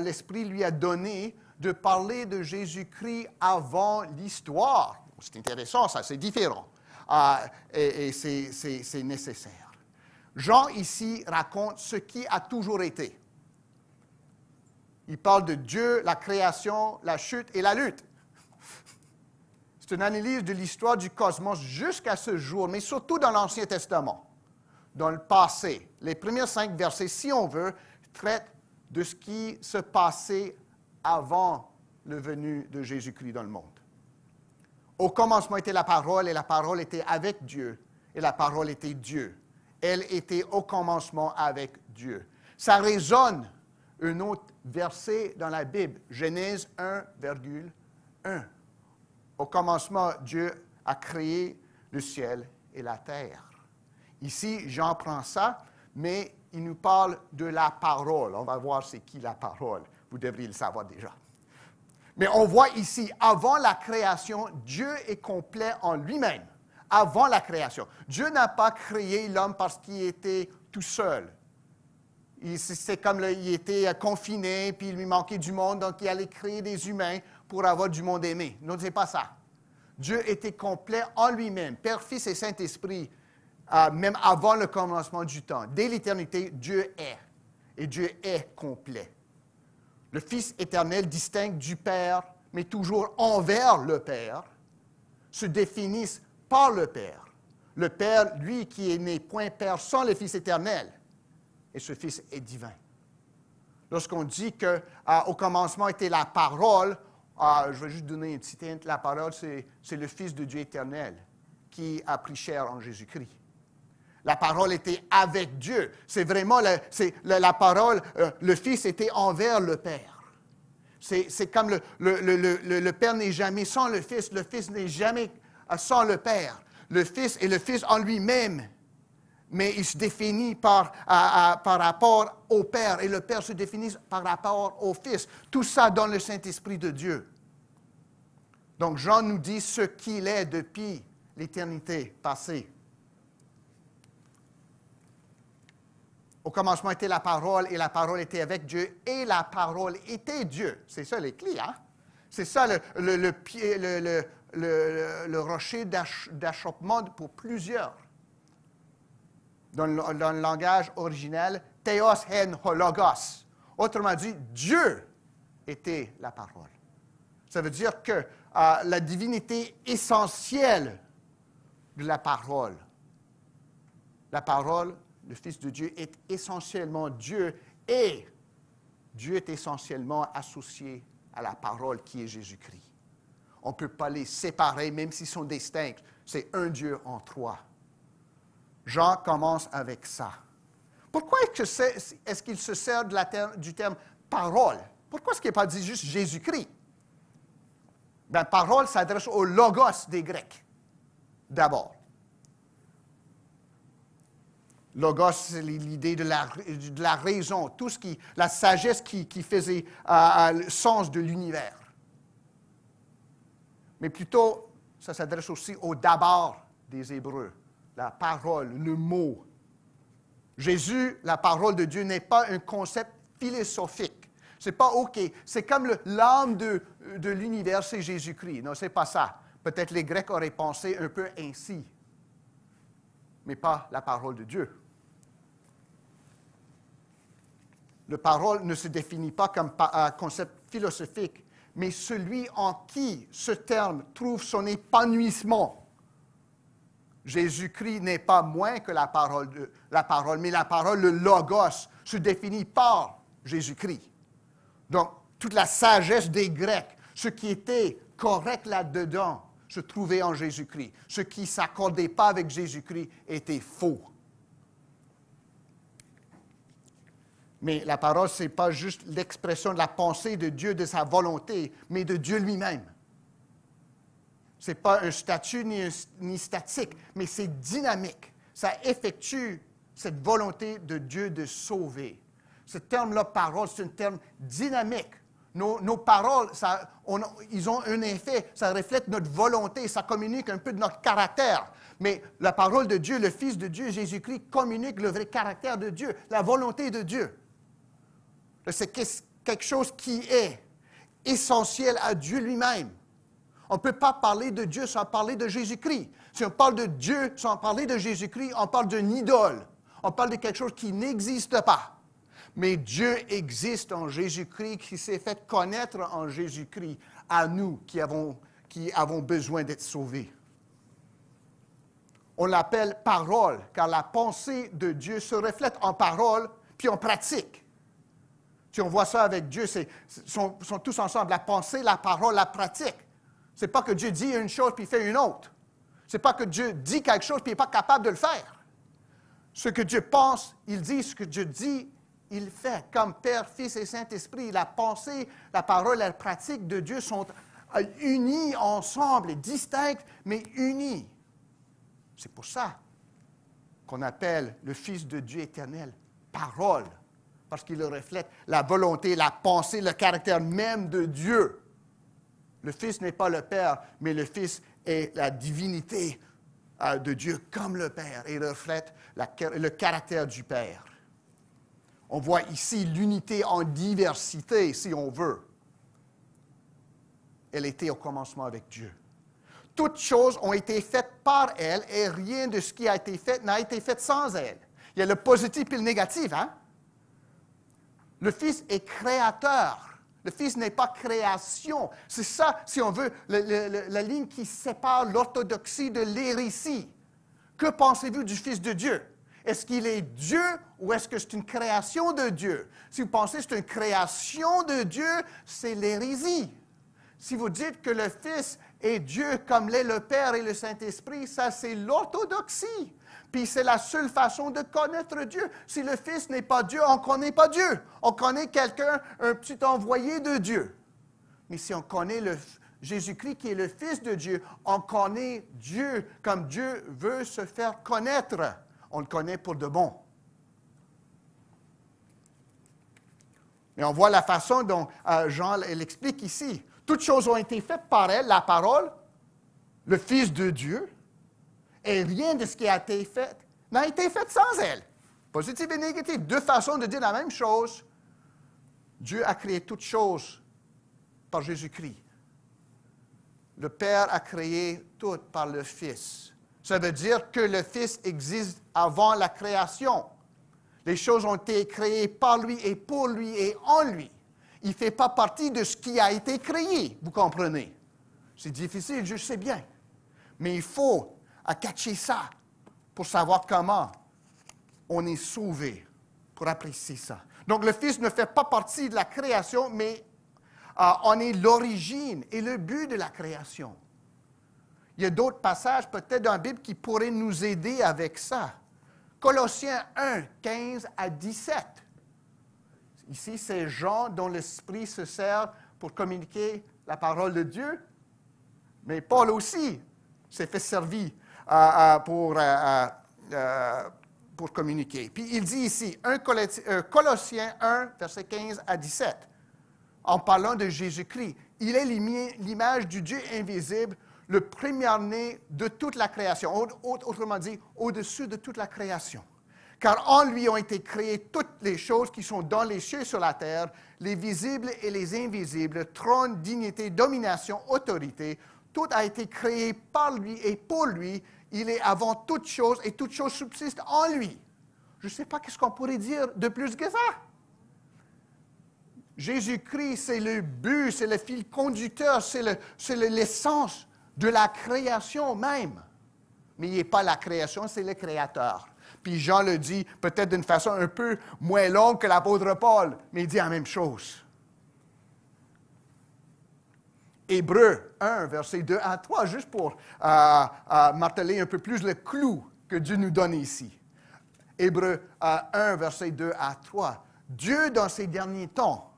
l'Esprit lui a donné de parler de Jésus-Christ avant l'histoire. C'est intéressant, ça, c'est différent. Et c'est nécessaire. Jean, ici, raconte ce qui a toujours été. Il parle de Dieu, la création, la chute et la lutte. C'est une analyse de l'histoire du cosmos jusqu'à ce jour, mais surtout dans l'Ancien Testament. dans le passé. Les premiers 5 versets, si on veut, traitent de ce qui se passait avant le venue de Jésus-Christ dans le monde. Au commencement était la parole, et la parole était avec Dieu, et la parole était Dieu. Elle était au commencement avec Dieu. Ça résonne un autre verset dans la Bible, Genèse 1,1. Au commencement, Dieu a créé le ciel et la terre. Ici, Jean prend ça, mais il nous parle de la parole. On va voir c'est qui la parole. Vous devriez le savoir déjà. Mais on voit ici, avant la création, Dieu est complet en lui-même. Avant la création. Dieu n'a pas créé l'homme parce qu'il était tout seul. C'est comme il était confiné, puis il lui manquait du monde, donc il allait créer des humains pour avoir du monde aimé. Non, ce n'est pas ça. Dieu était complet en lui-même, Père, Fils et Saint-Esprit, même avant le commencement du temps. Dès l'éternité, Dieu est. Et Dieu est complet. Le Fils éternel, distinct du Père, mais toujours envers le Père, se définissent par le Père. Le Père, lui, qui n'est point Père sans le Fils éternel, et ce Fils est divin. Lorsqu'on dit qu'au commencement était la parole, je vais juste donner une petite hint, la parole, c'est le Fils de Dieu éternel qui a pris chair en Jésus-Christ. La parole était avec Dieu. C'est vraiment la parole, le Fils était envers le Père. C'est comme le Père n'est jamais sans le Fils n'est jamais sans le Père. Le Fils est le Fils en lui-même, mais il se définit par rapport au Père, et le Père se définit par rapport au Fils. Tout ça dans le Saint-Esprit de Dieu. Donc Jean nous dit ce qu'il est depuis l'éternité passée. Au commencement était la parole, et la parole était avec Dieu, et la parole était Dieu. C'est ça les clés, hein? C'est ça le rocher d'achoppement pour plusieurs. Dans le langage original, Theos hen ho logos. Autrement dit, Dieu était la parole. Ça veut dire que la divinité essentielle de la parole, le Fils de Dieu est essentiellement Dieu, et Dieu est essentiellement associé à la parole qui est Jésus-Christ. On ne peut pas les séparer, même s'ils sont distincts. C'est un Dieu en trois. Jean commence avec ça. Pourquoi est-ce qu'il se sert du terme parole? Pourquoi est-ce qu'il n'est pas dit juste Jésus-Christ? Bien, parole s'adresse au logos des Grecs, d'abord. Logos, c'est l'idée de la raison, tout ce la sagesse qui faisait le sens de l'univers. Mais plutôt, ça s'adresse aussi au d'abord des Hébreux, la parole, le mot. Jésus, la parole de Dieu, n'est pas un concept philosophique. C'est pas OK. C'est comme l'âme de l'univers, c'est Jésus-Christ. Non, c'est pas ça. Peut-être les Grecs auraient pensé un peu ainsi, mais pas la parole de Dieu. La parole ne se définit pas comme un concept philosophique, mais celui en qui ce terme trouve son épanouissement. Jésus-Christ n'est pas moins que la parole, mais la parole, le logos, se définit par Jésus-Christ. Donc, toute la sagesse des Grecs, ce qui était correct là-dedans, se trouvait en Jésus-Christ. Ce qui ne s'accordait pas avec Jésus-Christ était faux. Mais la parole, ce n'est pas juste l'expression de la pensée de Dieu, de sa volonté, mais de Dieu lui-même. Ce n'est pas un statut ni statique, mais c'est dynamique. Ça effectue cette volonté de Dieu de sauver. Ce terme-là, parole, c'est un terme dynamique. Nos paroles, ils ont un effet, ça reflète notre volonté, ça communique un peu de notre caractère. Mais la parole de Dieu, le Fils de Dieu, Jésus-Christ, communique le vrai caractère de Dieu, la volonté de Dieu. C'est quelque chose qui est essentiel à Dieu lui-même. On ne peut pas parler de Dieu sans parler de Jésus-Christ. Si on parle de Dieu sans parler de Jésus-Christ, on parle d'une idole. On parle de quelque chose qui n'existe pas. Mais Dieu existe en Jésus-Christ, qui s'est fait connaître en Jésus-Christ à nous qui avons besoin d'être sauvés. On l'appelle parole, car la pensée de Dieu se reflète en parole, puis en pratique. Si on voit ça avec Dieu, sont tous ensemble. La pensée, la parole, la pratique. Ce n'est pas que Dieu dit une chose puis il fait une autre. Ce n'est pas que Dieu dit quelque chose puis il n'est pas capable de le faire. Ce que Dieu pense, il dit. Ce que Dieu dit, il fait. Comme Père, Fils et Saint-Esprit, la pensée, la parole et la pratique de Dieu sont unis ensemble, distincts, mais unis. C'est pour ça qu'on appelle le Fils de Dieu éternel parole, parce qu'il reflète la volonté, la pensée, le caractère même de Dieu. Le Fils n'est pas le Père, mais le Fils est la divinité de Dieu comme le Père et reflète le caractère du Père. On voit ici l'unité en diversité, si on veut. Elle était au commencement avec Dieu. Toutes choses ont été faites par elle et rien de ce qui a été fait n'a été fait sans elle. Il y a le positif et le négatif, hein? Le Fils est créateur. Le Fils n'est pas création. C'est ça, si on veut, la ligne qui sépare l'orthodoxie de l'hérésie. Que pensez-vous du Fils de Dieu? Est-ce qu'il est Dieu ou est-ce que c'est une création de Dieu? Si vous pensez que c'est une création de Dieu, c'est l'hérésie. Si vous dites que le Fils est Dieu comme l'est le Père et le Saint-Esprit, ça c'est l'orthodoxie. Puis c'est la seule façon de connaître Dieu. Si le Fils n'est pas Dieu, on ne connaît pas Dieu. On connaît quelqu'un, un petit envoyé de Dieu. Mais si on connaît Jésus-Christ qui est le Fils de Dieu, on connaît Dieu comme Dieu veut se faire connaître. On le connaît pour de bon. Et on voit la façon dont Jean l'explique ici. Toutes choses ont été faites par elle, la parole, le Fils de Dieu, et rien de ce qui a été fait n'a été fait sans elle. Positif et négatif, deux façons de dire la même chose. Dieu a créé toutes choses par Jésus-Christ. Le Père a créé tout par le Fils. Ça veut dire que le Fils existe avant la création. Les choses ont été créées par lui et pour lui et en lui. Il ne fait pas partie de ce qui a été créé, vous comprenez. C'est difficile, je sais bien. Mais il faut catcher ça pour savoir comment on est sauvé, pour apprécier ça. Donc le Fils ne fait pas partie de la création, mais on est l'origine et le but de la création. Il y a d'autres passages peut-être dans la Bible qui pourraient nous aider avec ça. Colossiens 1, 15 à 17. Ici, c'est Jean dont l'Esprit se sert pour communiquer la parole de Dieu. Mais Paul aussi s'est fait servir pour communiquer. Puis il dit ici, Colossiens 1, versets 15 à 17, en parlant de Jésus-Christ, il est l'image du Dieu invisible, le premier-né de toute la création, autrement dit, au-dessus de toute la création. Car en lui ont été créées toutes les choses qui sont dans les cieux et sur la terre, les visibles et les invisibles, trône, dignité, domination, autorité. Tout a été créé par lui et pour lui. Il est avant toute chose et toute chose subsiste en lui. Je ne sais pas qu'est-ce qu'on pourrait dire de plus que ça. Jésus-Christ, c'est le but, c'est le fil conducteur, c'est l'essence de la création même. Mais il n'est pas la création, c'est le Créateur. Puis Jean le dit peut-être d'une façon un peu moins longue que l'apôtre Paul, mais il dit la même chose. Hébreux 1, versets 2 à 3, juste pour marteler un peu plus le clou que Dieu nous donne ici. Hébreux 1, versets 2 à 3. Dieu, dans ces derniers temps,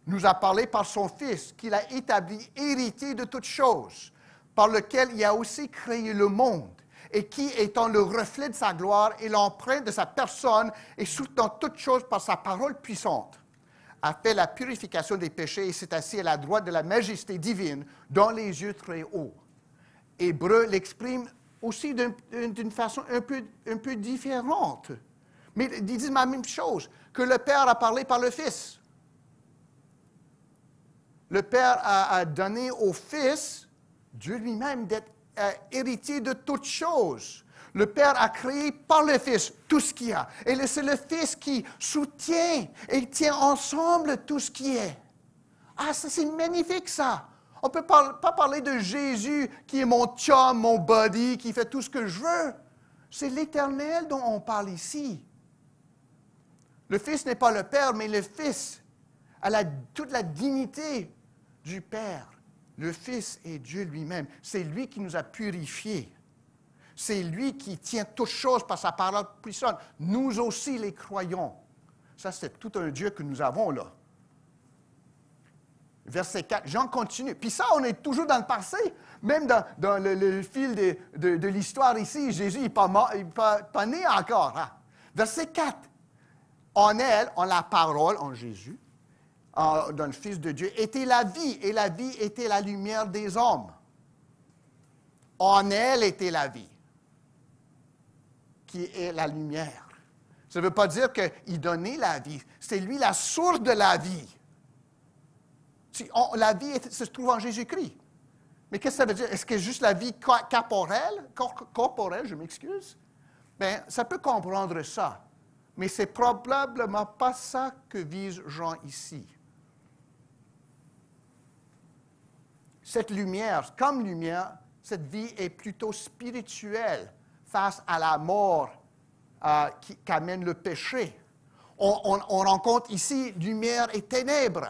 nous a parlé par son Fils, qu'il a établi héritier de toutes choses, par lequel il a aussi créé le monde, et qui, étant le reflet de sa gloire et l'empreinte de sa personne, et soutenant toutes choses par sa parole puissante, a fait la purification des péchés et s'est assis à la droite de la majesté divine dans les yeux très hauts. Hébreu l'exprime aussi d'une façon un peu différente. Mais ils disent la même chose, que le Père a parlé par le Fils. Le Père a donné au Fils, Dieu lui-même, d'être héritier de toutes choses. Le Père a créé par le Fils tout ce qu'il y a. Et c'est le Fils qui soutient et tient ensemble tout ce qui est. Ah, ça c'est magnifique ça. On ne peut pas parler de Jésus qui est mon chum, mon buddy, qui fait tout ce que je veux. C'est l'Éternel dont on parle ici. Le Fils n'est pas le Père, mais le Fils a toute la dignité du Père. Le Fils est Dieu lui-même. C'est lui qui nous a purifiés. C'est lui qui tient toutes choses par sa parole puissante. Nous aussi les croyons. Ça, c'est tout un Dieu que nous avons là. Verset 4, Jean continue. Puis ça, on est toujours dans le passé. Même dans le fil de l'histoire ici, Jésus n'est pas né encore. Hein? Verset 4. En elle, en la parole, en Jésus, dans le Fils de Dieu, était la vie, et la vie était la lumière des hommes. En elle était la vie, qui est la lumière. Ça ne veut pas dire qu'il donnait la vie. C'est lui la source de la vie. La vie se trouve en Jésus-Christ. Mais qu'est-ce que ça veut dire? Est-ce que c'est juste la vie corporelle, je m'excuse? Bien, ça peut comprendre ça. Mais ce n'est probablement pas ça que vise Jean ici. Cette lumière, comme lumière, cette vie est plutôt spirituelle face à la mort qu'amène le péché. On rencontre ici lumière et ténèbres.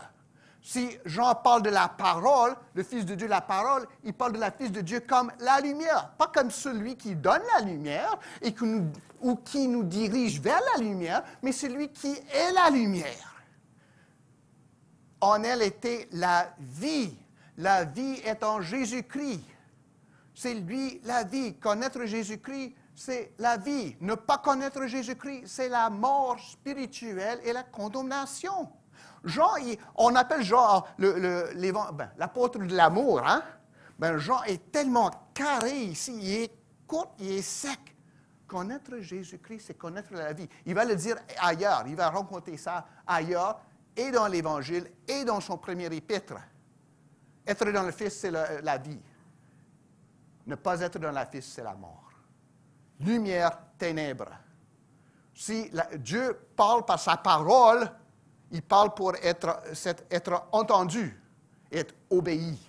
Si Jean parle de la parole, le Fils de Dieu, la parole, il parle de la Fils de Dieu comme la lumière, pas comme celui qui donne la lumière ou qui nous dirige vers la lumière, mais celui qui est la lumière. En elle était la vie. La vie est en Jésus-Christ. C'est lui la vie. Connaître Jésus-Christ, c'est la vie. Ne pas connaître Jésus-Christ, c'est la mort spirituelle et la condamnation. Jean, on appelle Jean l'apôtre de l'amour. Hein? Ben, Jean est tellement carré ici, il est court, il est sec. Connaître Jésus-Christ, c'est connaître la vie. Il va le dire ailleurs, il va raconter ça ailleurs, et dans l'Évangile, et dans son premier épître. Être dans le Fils, c'est la vie. Ne pas être dans le Fils, c'est la mort. Lumière, ténèbres. Si Dieu parle par sa parole, il parle pour être entendu, être obéi.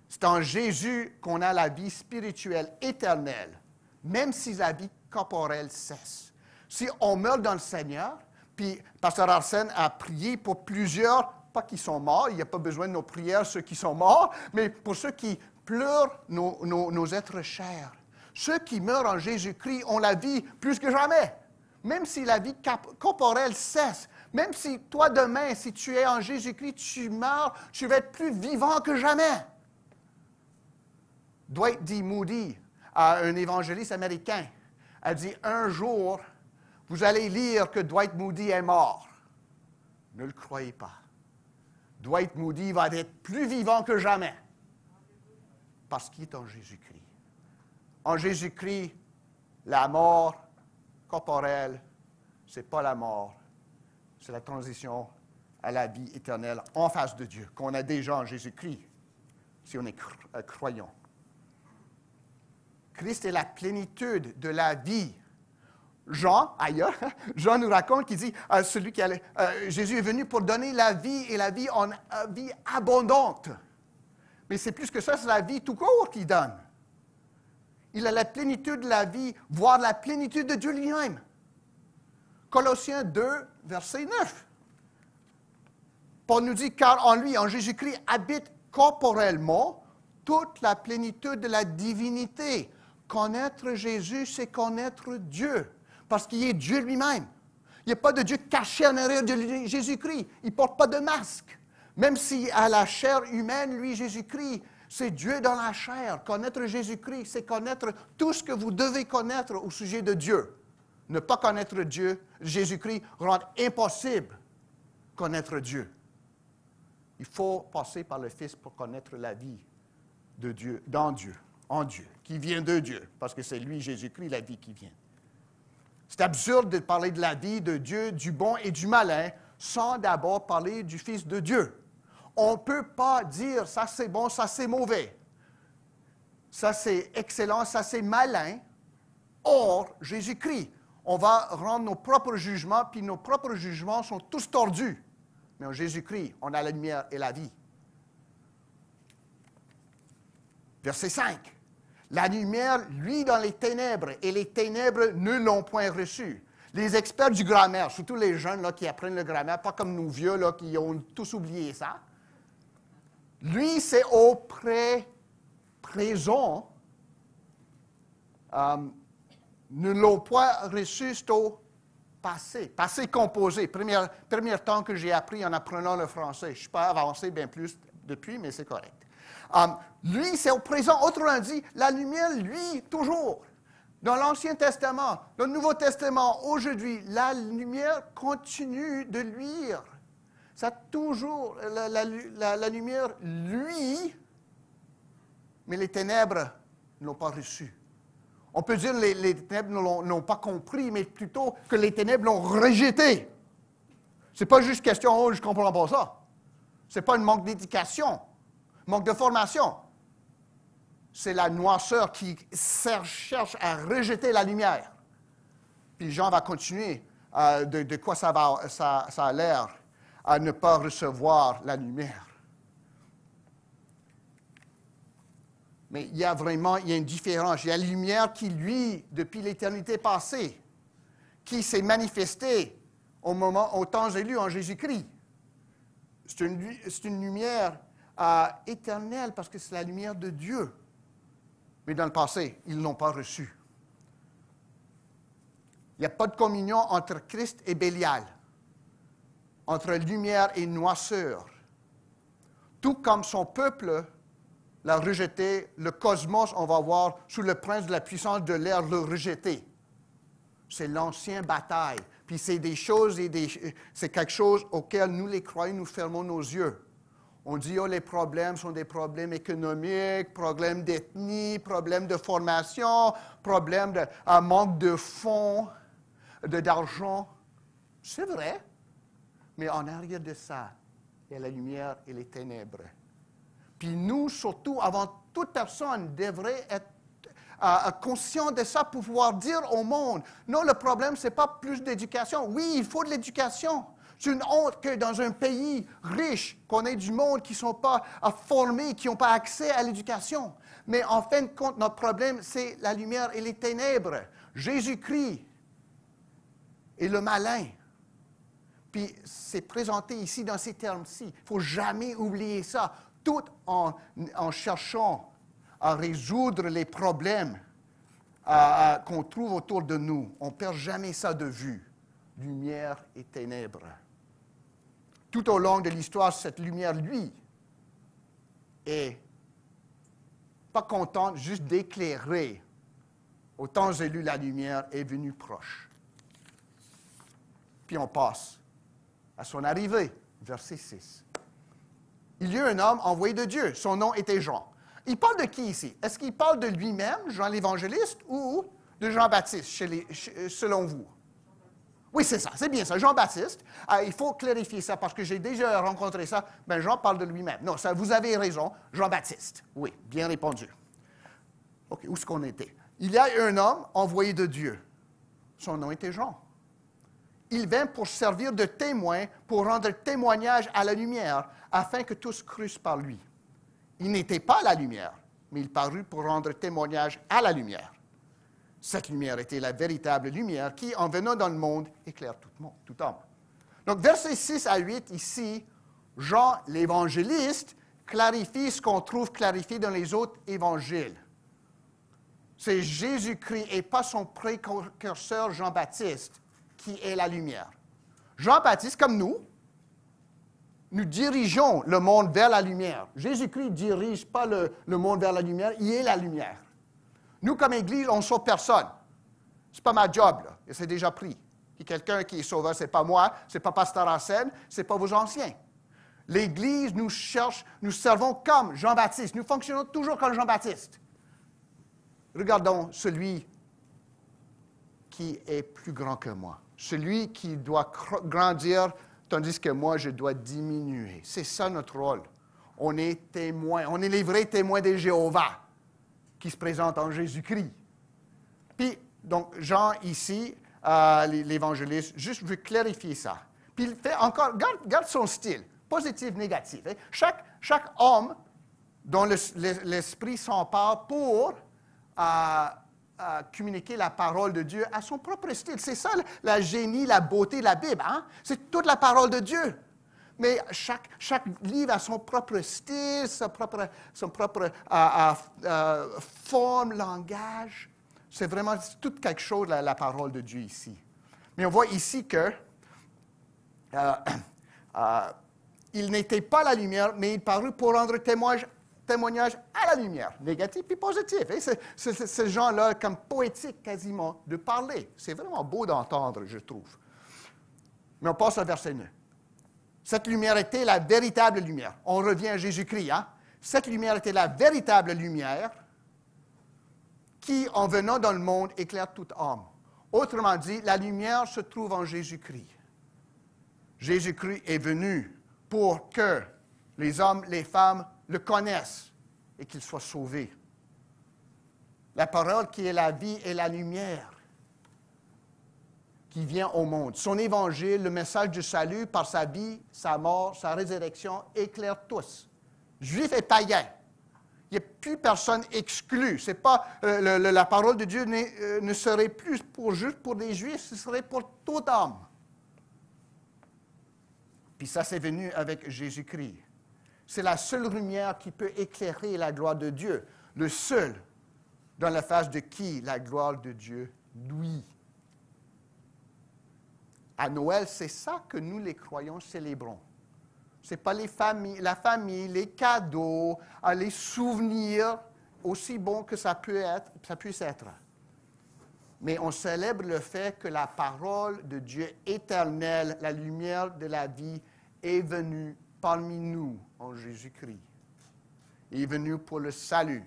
C'est en Jésus qu'on a la vie spirituelle éternelle, même si la vie corporelle cesse. Si on meurt dans le Seigneur, puis Pasteur Arsène a prié pour plusieurs, pas qui sont morts, il n'y a pas besoin de nos prières, ceux qui sont morts, mais pour ceux qui pleurent nos êtres chers. Ceux qui meurent en Jésus-Christ ont la vie plus que jamais. Même si la vie corporelle cesse, même si toi demain, si tu es en Jésus-Christ, tu meurs, tu vas être plus vivant que jamais. Dwight D. Moody, un évangéliste américain, a dit un jour, vous allez lire que Dwight Moody est mort. Ne le croyez pas. Dwight Moody va être plus vivant que jamais parce qu'il est en Jésus-Christ. En Jésus-Christ, la mort corporelle, ce n'est pas la mort, c'est la transition à la vie éternelle en face de Dieu, qu'on a déjà en Jésus-Christ, si on est croyant. Christ est la plénitude de la vie. Jean, ailleurs, Jean nous raconte qu'il dit, Jésus est venu pour donner la vie et la vie en vie abondante. Mais c'est plus que ça, c'est la vie tout court qu'il donne. Il a la plénitude de la vie, voire la plénitude de Dieu lui-même. Colossiens 2, verset 9. Paul nous dit, car en lui, en Jésus-Christ, habite corporellement toute la plénitude de la divinité. Connaître Jésus, c'est connaître Dieu, parce qu'il est Dieu lui-même. Il n'y a pas de Dieu caché en arrière de Jésus-Christ. Il ne porte pas de masque. Même si à la chair humaine, lui, Jésus-Christ, c'est Dieu dans la chair. Connaître Jésus-Christ, c'est connaître tout ce que vous devez connaître au sujet de Dieu. Ne pas connaître Dieu, Jésus-Christ, rend impossible connaître Dieu. Il faut passer par le Fils pour connaître la vie de Dieu, dans Dieu, en Dieu, qui vient de Dieu, parce que c'est lui, Jésus-Christ, la vie qui vient. C'est absurde de parler de la vie de Dieu, du bon et du malin, sans d'abord parler du Fils de Dieu. On ne peut pas dire ça c'est bon, ça c'est mauvais. Ça c'est excellent, ça c'est malin. Or, Jésus-Christ, on va rendre nos propres jugements, puis nos propres jugements sont tous tordus. Mais en Jésus-Christ, on a la lumière et la vie. Verset 5. La lumière, lui, dans les ténèbres, et les ténèbres ne l'ont point reçu. Les experts du grammaire, surtout les jeunes là, qui apprennent le grammaire, pas comme nous vieux là, qui ont tous oublié ça. Lui, c'est au présent. Ne l'ont point reçu, c'est au passé. Passé composé. Premier temps que j'ai appris en apprenant le français. Je ne suis pas avancé bien plus depuis, mais c'est correct. Lui, c'est au présent. Autrement dit, la lumière, lui, toujours. Dans l'Ancien Testament, dans le Nouveau Testament, aujourd'hui, la lumière continue de luire. Ça toujours, la lumière, lui, mais les ténèbres ne l'ont pas reçu. On peut dire que les ténèbres ne l'ont pas compris, mais plutôt que les ténèbres l'ont rejeté. Ce n'est pas juste question, oh, je ne comprends pas ça. Ce n'est pas un manque d'éducation, manque de formation. C'est la noirceur qui cherche à rejeter la lumière. Puis Jean va continuer de quoi ça a l'air à ne pas recevoir la lumière. Mais il y a une différence. Il y a la lumière qui, lui, depuis l'éternité passée, qui s'est manifestée au temps élu en Jésus-Christ. C'est une lumière éternelle parce que c'est la lumière de Dieu. Mais dans le passé, ils ne l'ont pas reçue. Il n'y a pas de communion entre Christ et Bélial, entre lumière et noirceur. Tout comme son peuple l'a rejeté, le cosmos, on va voir, sous le prince de la puissance de l'air, le rejeté. C'est l'ancienne bataille. Puis c'est des choses, c'est quelque chose auquel nous, les croyants, nous fermons nos yeux. On dit, oh, les problèmes sont des problèmes économiques, problèmes d'ethnie, problèmes de formation, problèmes de manque de fonds, d'argent. C'est vrai, mais en arrière de ça, il y a la lumière et les ténèbres. Puis nous, surtout, avant toute personne, devrait être conscient de ça pour pouvoir dire au monde, non, le problème, ce n'est pas plus d'éducation. Oui, il faut de l'éducation. C'est une honte que dans un pays riche, qu'on ait du monde qui ne sont pas formés, qui n'ont pas accès à l'éducation. Mais en fin de compte, notre problème, c'est la lumière et les ténèbres. Jésus-Christ est le malin. Puis c'est présenté ici dans ces termes-ci. Il ne faut jamais oublier ça. Tout en cherchant à résoudre les problèmes qu'on trouve autour de nous. On ne perd jamais ça de vue. Lumière et ténèbres. Tout au long de l'histoire, cette lumière, lui, est pas contente juste d'éclairer. Au temps élu, la lumière est venue proche. Puis on passe à son arrivée, verset 6. Il y eut un homme envoyé de Dieu. Son nom était Jean. Il parle de qui ici? Est-ce qu'il parle de lui-même, Jean l'Évangéliste, ou de Jean-Baptiste, selon vous? Oui, c'est ça, c'est bien ça, Jean-Baptiste. Il faut clarifier ça parce que j'ai déjà rencontré ça. Ben, Jean parle de lui-même. Non, ça, vous avez raison, Jean-Baptiste. Oui, bien répondu. OK, où est-ce qu'on était? Il y a un homme envoyé de Dieu. Son nom était Jean. Il vint pour servir de témoin, pour rendre témoignage à la lumière, afin que tous crussent par lui. Il n'était pas la lumière, mais il parut pour rendre témoignage à la lumière. Cette lumière était la véritable lumière qui, en venant dans le monde, éclaire tout homme. Donc, versets 6 à 8, ici, Jean l'évangéliste clarifie ce qu'on trouve clarifié dans les autres évangiles. C'est Jésus-Christ et pas son précurseur Jean-Baptiste qui est la lumière. Jean-Baptiste, comme nous dirigeons le monde vers la lumière. Jésus-Christ ne dirige pas le monde vers la lumière, il est la lumière. Nous, comme Église, on ne sauve personne. Ce n'est pas ma job, là, et c'est déjà pris. Il y a quelqu'un qui est sauveur, ce n'est pas moi, ce n'est pas Pasteur Arsène, ce n'est pas vos anciens. L'Église nous cherche, nous servons comme Jean-Baptiste. Nous fonctionnons toujours comme Jean-Baptiste. Regardons celui qui est plus grand que moi. Celui qui doit grandir, tandis que moi, je dois diminuer. C'est ça notre rôle. On est témoins. On est les vrais témoins de Jéhovah qui se présentent en Jésus-Christ. Puis, donc, Jean, ici, l'évangéliste, juste veut clarifier ça. Puis il fait encore, garde son style, positif, négatif. Hein. Chaque homme dont l'Esprit s'empare pour communiquer la parole de Dieu à son propre style. C'est ça la génie, la beauté de la Bible. Hein? C'est toute la parole de Dieu. Mais chaque livre a son propre style, son propre forme, langage. C'est vraiment tout quelque chose, la parole de Dieu ici. Mais on voit ici que il n'était pas la lumière, mais il parut pour rendre témoignage à la lumière, négatif et positif. C'est ce genre-là, comme poétique quasiment, de parler. C'est vraiment beau d'entendre, je trouve. Mais on passe au verset 9. Cette lumière était la véritable lumière. On revient à Jésus-Christ. Hein? Cette lumière était la véritable lumière qui, en venant dans le monde, éclaire toute âme. Autrement dit, la lumière se trouve en Jésus-Christ. Jésus-Christ est venu pour que les hommes, les femmes le connaissent et qu'ils soient sauvés. La parole qui est la vie et la lumière qui vient au monde. Son évangile, le message du salut par sa vie, sa mort, sa résurrection, éclaire tous, juifs et païens. Il n'y a plus personne exclu. C'est pas, la parole de Dieu ne serait plus juste pour les juifs, ce serait pour tout homme. Puis ça, c'est venu avec Jésus-Christ. C'est la seule lumière qui peut éclairer la gloire de Dieu. Le seul dans la face de qui la gloire de Dieu luit. À Noël, c'est ça que nous, les croyants, célébrons. Ce n'est pas la famille, les cadeaux, les souvenirs, aussi bons que ça puisse être. Mais on célèbre le fait que la parole de Dieu éternel, la lumière de la vie, est venue parmi nous en Jésus-Christ. Il est venu pour le salut,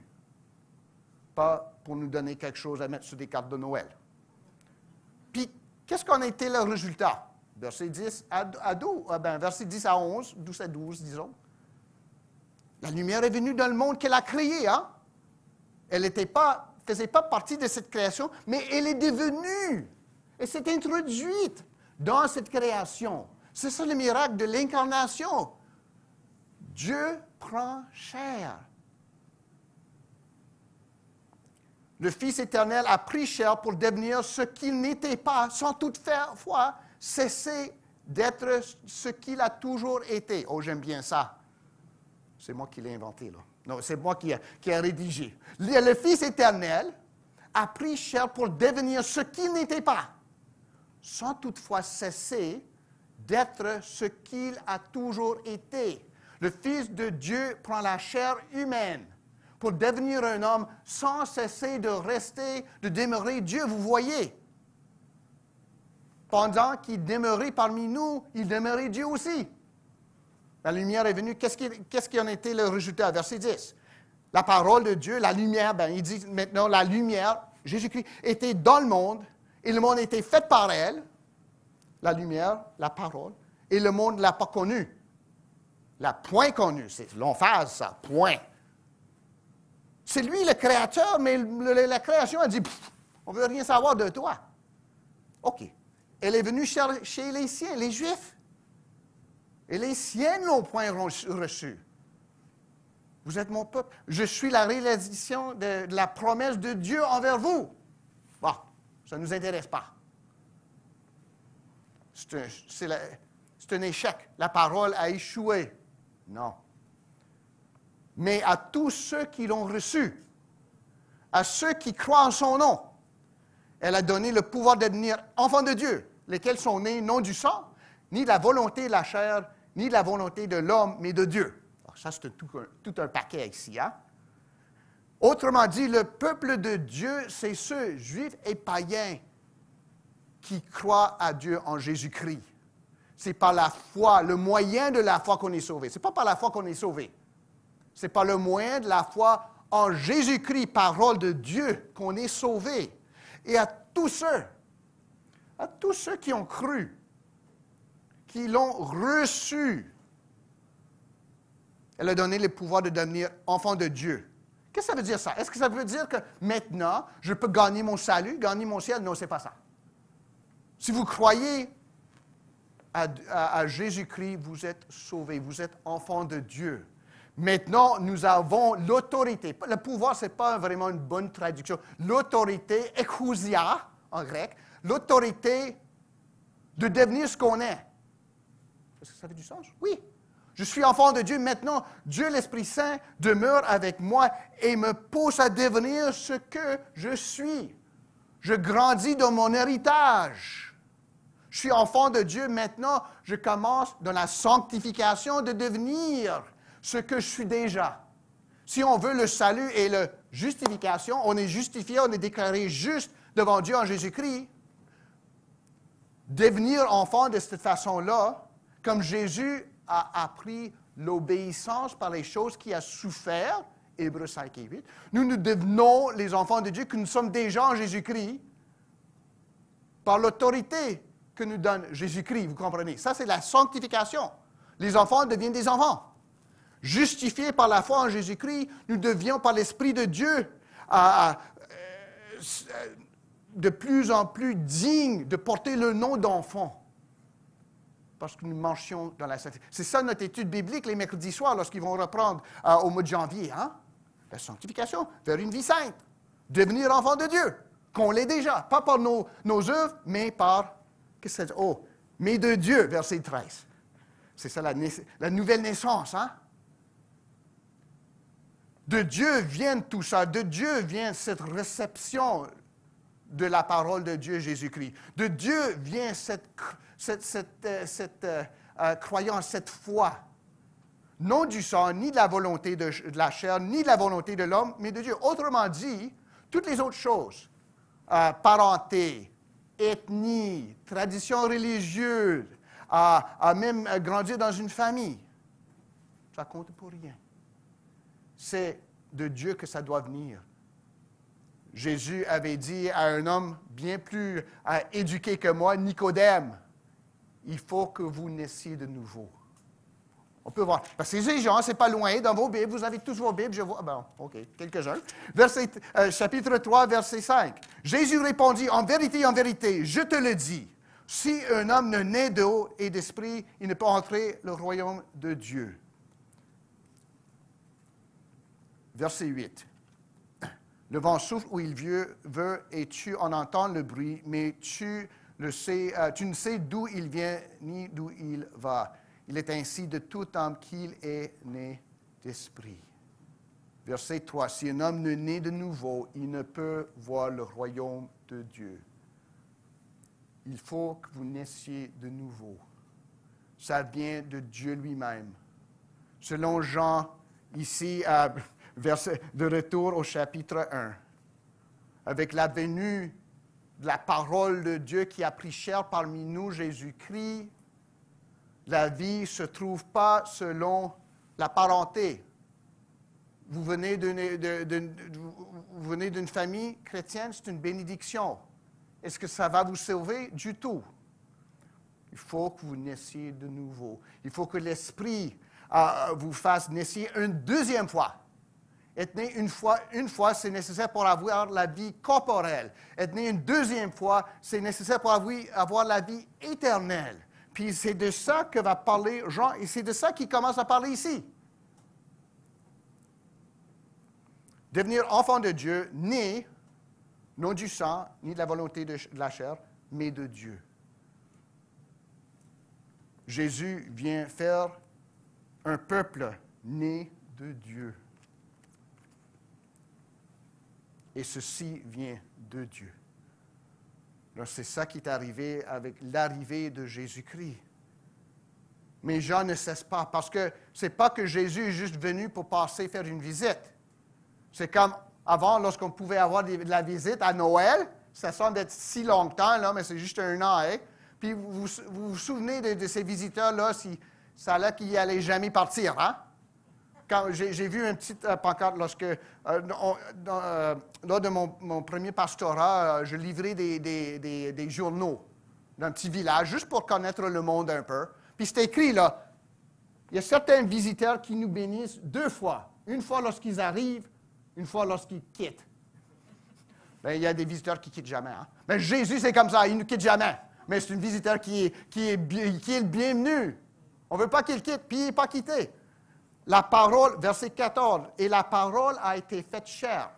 pas pour nous donner quelque chose à mettre sur des cartes de Noël. Puis, qu'est-ce qu'en a été le résultat? Verset 10 verset 10 à 11, 12 à 12, disons. La lumière est venue dans le monde qu'elle a créé. Hein? Elle faisait pas partie de cette création, mais elle est devenue. Elle s'est introduite dans cette création. C'est ça le miracle de l'incarnation. Dieu prend chair. Le Fils éternel a pris chair pour devenir ce qu'il n'était pas, sans toutefois cesser d'être ce qu'il a toujours été. Oh, j'aime bien ça. C'est moi qui l'ai inventé, là. Non, c'est moi qui ai rédigé. Le Fils éternel a pris chair pour devenir ce qu'il n'était pas, sans toutefois cesser d'être ce qu'il a toujours été. Le Fils de Dieu prend la chair humaine pour devenir un homme sans cesser de demeurer Dieu. Vous voyez, pendant qu'il demeurait parmi nous, il demeurait Dieu aussi. La lumière est venue. Qu'est-ce qui en était le résultat? Verset 10. La parole de Dieu, la lumière, il dit maintenant, la lumière, Jésus-Christ, était dans le monde, et le monde était fait par elle, la lumière, la parole, et le monde ne l'a pas connue. L'a point connue. C'est l'emphase, ça, point. C'est lui le créateur, mais la création a dit, on ne veut rien savoir de toi. OK. Elle est venue chez les siens, les Juifs. Et les siens ne l'ont point reçu. Vous êtes mon peuple. Je suis la réalisation de la promesse de Dieu envers vous. Bon, ça ne nous intéresse pas. C'est un échec. La parole a échoué. Non. Mais à tous ceux qui l'ont reçu, à ceux qui croient en son nom, elle a donné le pouvoir de devenir enfants de Dieu, lesquels sont nés non du sang, ni de la volonté de la chair, ni de la volonté de l'homme, mais de Dieu. Alors ça, c'est tout un paquet ici. Hein? Autrement dit, le peuple de Dieu, c'est ceux, juifs et païens, qui croient à Dieu en Jésus-Christ. C'est par la foi, le moyen de la foi qu'on est sauvé. Ce n'est pas par la foi qu'on est sauvé. C'est par le moyen de la foi en Jésus-Christ, parole de Dieu, qu'on est sauvé. Et à tous ceux qui ont cru, qui l'ont reçu, elle a donné le pouvoir de devenir enfant de Dieu. Qu'est-ce que ça veut dire ça? Est-ce que ça veut dire que maintenant, je peux gagner mon salut, gagner mon ciel? Non, ce n'est pas ça. Si vous croyez à Jésus-Christ, vous êtes sauvés, vous êtes enfants de Dieu. Maintenant, nous avons l'autorité. Le pouvoir, ce n'est pas vraiment une bonne traduction. L'autorité, ekousia en grec, l'autorité de devenir ce qu'on est. Est-ce que ça fait du sens? Oui. Je suis enfant de Dieu. Maintenant, Dieu, l'Esprit Saint, demeure avec moi et me pousse à devenir ce que je suis. Je grandis dans mon héritage. Je suis enfant de Dieu. Maintenant, je commence dans la sanctification de devenir ce que je suis déjà. Si on veut le salut et la justification, on est justifié, on est déclaré juste devant Dieu en Jésus-Christ. Devenir enfant de cette façon-là, comme Jésus a appris l'obéissance par les choses qu'il a souffert, Hébreux 5 et 8, nous devenons les enfants de Dieu que nous sommes déjà en Jésus-Christ par l'autorité que nous donne Jésus-Christ, vous comprenez? Ça, c'est la sanctification. Les enfants deviennent des enfants. Justifiés par la foi en Jésus-Christ, nous devions par l'Esprit de Dieu de plus en plus dignes de porter le nom d'enfant. Parce que nous marchions dans la sainteté. C'est ça notre étude biblique les mercredis soirs lorsqu'ils vont reprendre au mois de janvier. Hein? La sanctification vers une vie sainte. Devenir enfant de Dieu, qu'on l'est déjà. Pas par nos œuvres, mais par... Qu'est-ce que c'est? Oh, mais de Dieu, verset 13. C'est ça la nouvelle naissance, hein? De Dieu vient tout ça. De Dieu vient cette réception de la parole de Dieu, Jésus-Christ. De Dieu vient cette croyance, cette foi. Non du sang, ni de la volonté de la chair, ni de la volonté de l'homme, mais de Dieu. Autrement dit, toutes les autres choses, parenté, ethnie, tradition religieuse, même grandir dans une famille, ça compte pour rien. C'est de Dieu que ça doit venir. Jésus avait dit à un homme bien plus éduqué que moi, Nicodème, il faut que vous naissiez de nouveau. On peut voir. Parce que ces gens, ce n'est pas loin, dans vos Bibles, vous avez tous vos Bibles, je vois. Bon, OK, quelques-uns. Chapitre 3, verset 5. Jésus répondit, en vérité, je te le dis, si un homme ne naît d'eau et d'esprit, il ne peut entrer le royaume de Dieu. Verset 8. Le vent souffle où il veut et tu en entends le bruit, mais tu ne sais d'où il vient ni d'où il va. Il est ainsi de tout homme qu'il est né d'esprit. Verset 3. Si un homme ne naît de nouveau, il ne peut voir le royaume de Dieu. Il faut que vous naissiez de nouveau. Ça vient de Dieu lui-même. Selon Jean, ici, de retour au chapitre 1, avec la venue de la parole de Dieu qui a pris chair parmi nous, Jésus-Christ, la vie ne se trouve pas selon la parenté. Vous venez d'une famille chrétienne, c'est une bénédiction. Est-ce que ça va vous sauver? Du tout. Il faut que vous naissiez de nouveau. Il faut que l'Esprit vous fasse naître une deuxième fois. Être né une fois, c'est nécessaire pour avoir la vie corporelle. Être né une deuxième fois, c'est nécessaire pour avoir la vie éternelle. Puis c'est de ça que va parler Jean, et c'est de ça qu'il commence à parler ici. Devenir enfant de Dieu, né, non du sang, ni de la volonté de la chair, mais de Dieu. Jésus vient faire un peuple né de Dieu. Et ceci vient de Dieu. Alors, c'est ça qui est arrivé avec l'arrivée de Jésus-Christ. Mais Jean ne cesse pas, parce que ce n'est pas que Jésus est juste venu pour passer faire une visite. C'est comme avant, lorsqu'on pouvait avoir de la visite à Noël, ça semble être si longtemps, là, mais c'est juste un an. Hein? Puis vous vous souvenez de ces visiteurs-là, ça a l'air qu'ils n'allaient jamais partir, hein? Quand j'ai vu une petite pancarte lorsque, lors de mon premier pastorat, je livrais des journaux dans un petit village, juste pour connaître le monde un peu. Puis c'est écrit là, il y a certains visiteurs qui nous bénissent 2 fois. Une fois lorsqu'ils arrivent, une fois lorsqu'ils quittent. Bien, il y a des visiteurs qui ne quittent jamais. Hein? Mais Jésus, c'est comme ça, il ne quitte jamais. Mais c'est un visiteur qui est le bienvenu. On ne veut pas qu'il quitte, puis il n'est pas quitté. La parole, verset 14, « Et la parole a été faite chair. »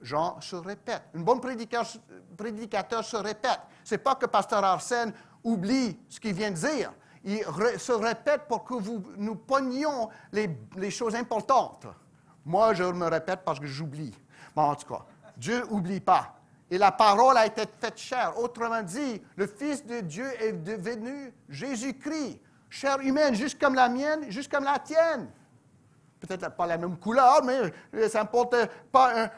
Jean se répète. Un bon prédicateur se répète. Ce n'est pas que Pasteur Arsène oublie ce qu'il vient de dire. Il se répète pour que nous pognions les choses importantes. Moi, je me répète parce que j'oublie. Bon, en tout cas, Dieu n'oublie pas. Et la parole a été faite chair. Autrement dit, le Fils de Dieu est devenu Jésus-Christ. Chair humaine, juste comme la mienne, juste comme la tienne. Peut-être pas la même couleur, mais ça n'importe pas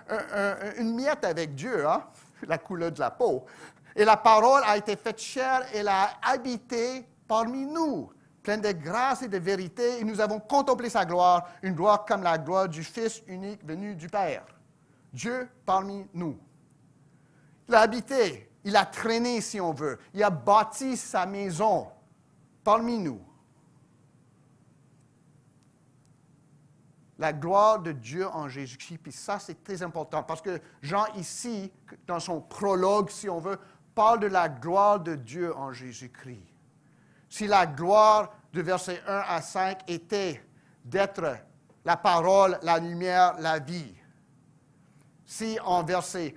une miette avec Dieu, hein? La couleur de la peau. Et la parole a été faite chair, elle a habité parmi nous, pleine de grâce et de vérité, et nous avons contemplé sa gloire, une gloire comme la gloire du Fils unique venu du Père. Dieu parmi nous. Il a habité, il a traîné si on veut, il a bâti sa maison parmi nous. La gloire de Dieu en Jésus-Christ, puis ça c'est très important, parce que Jean ici, dans son prologue si on veut, parle de la gloire de Dieu en Jésus-Christ. Si la gloire de versets 1 à 5 était d'être la parole, la lumière, la vie. Si en versets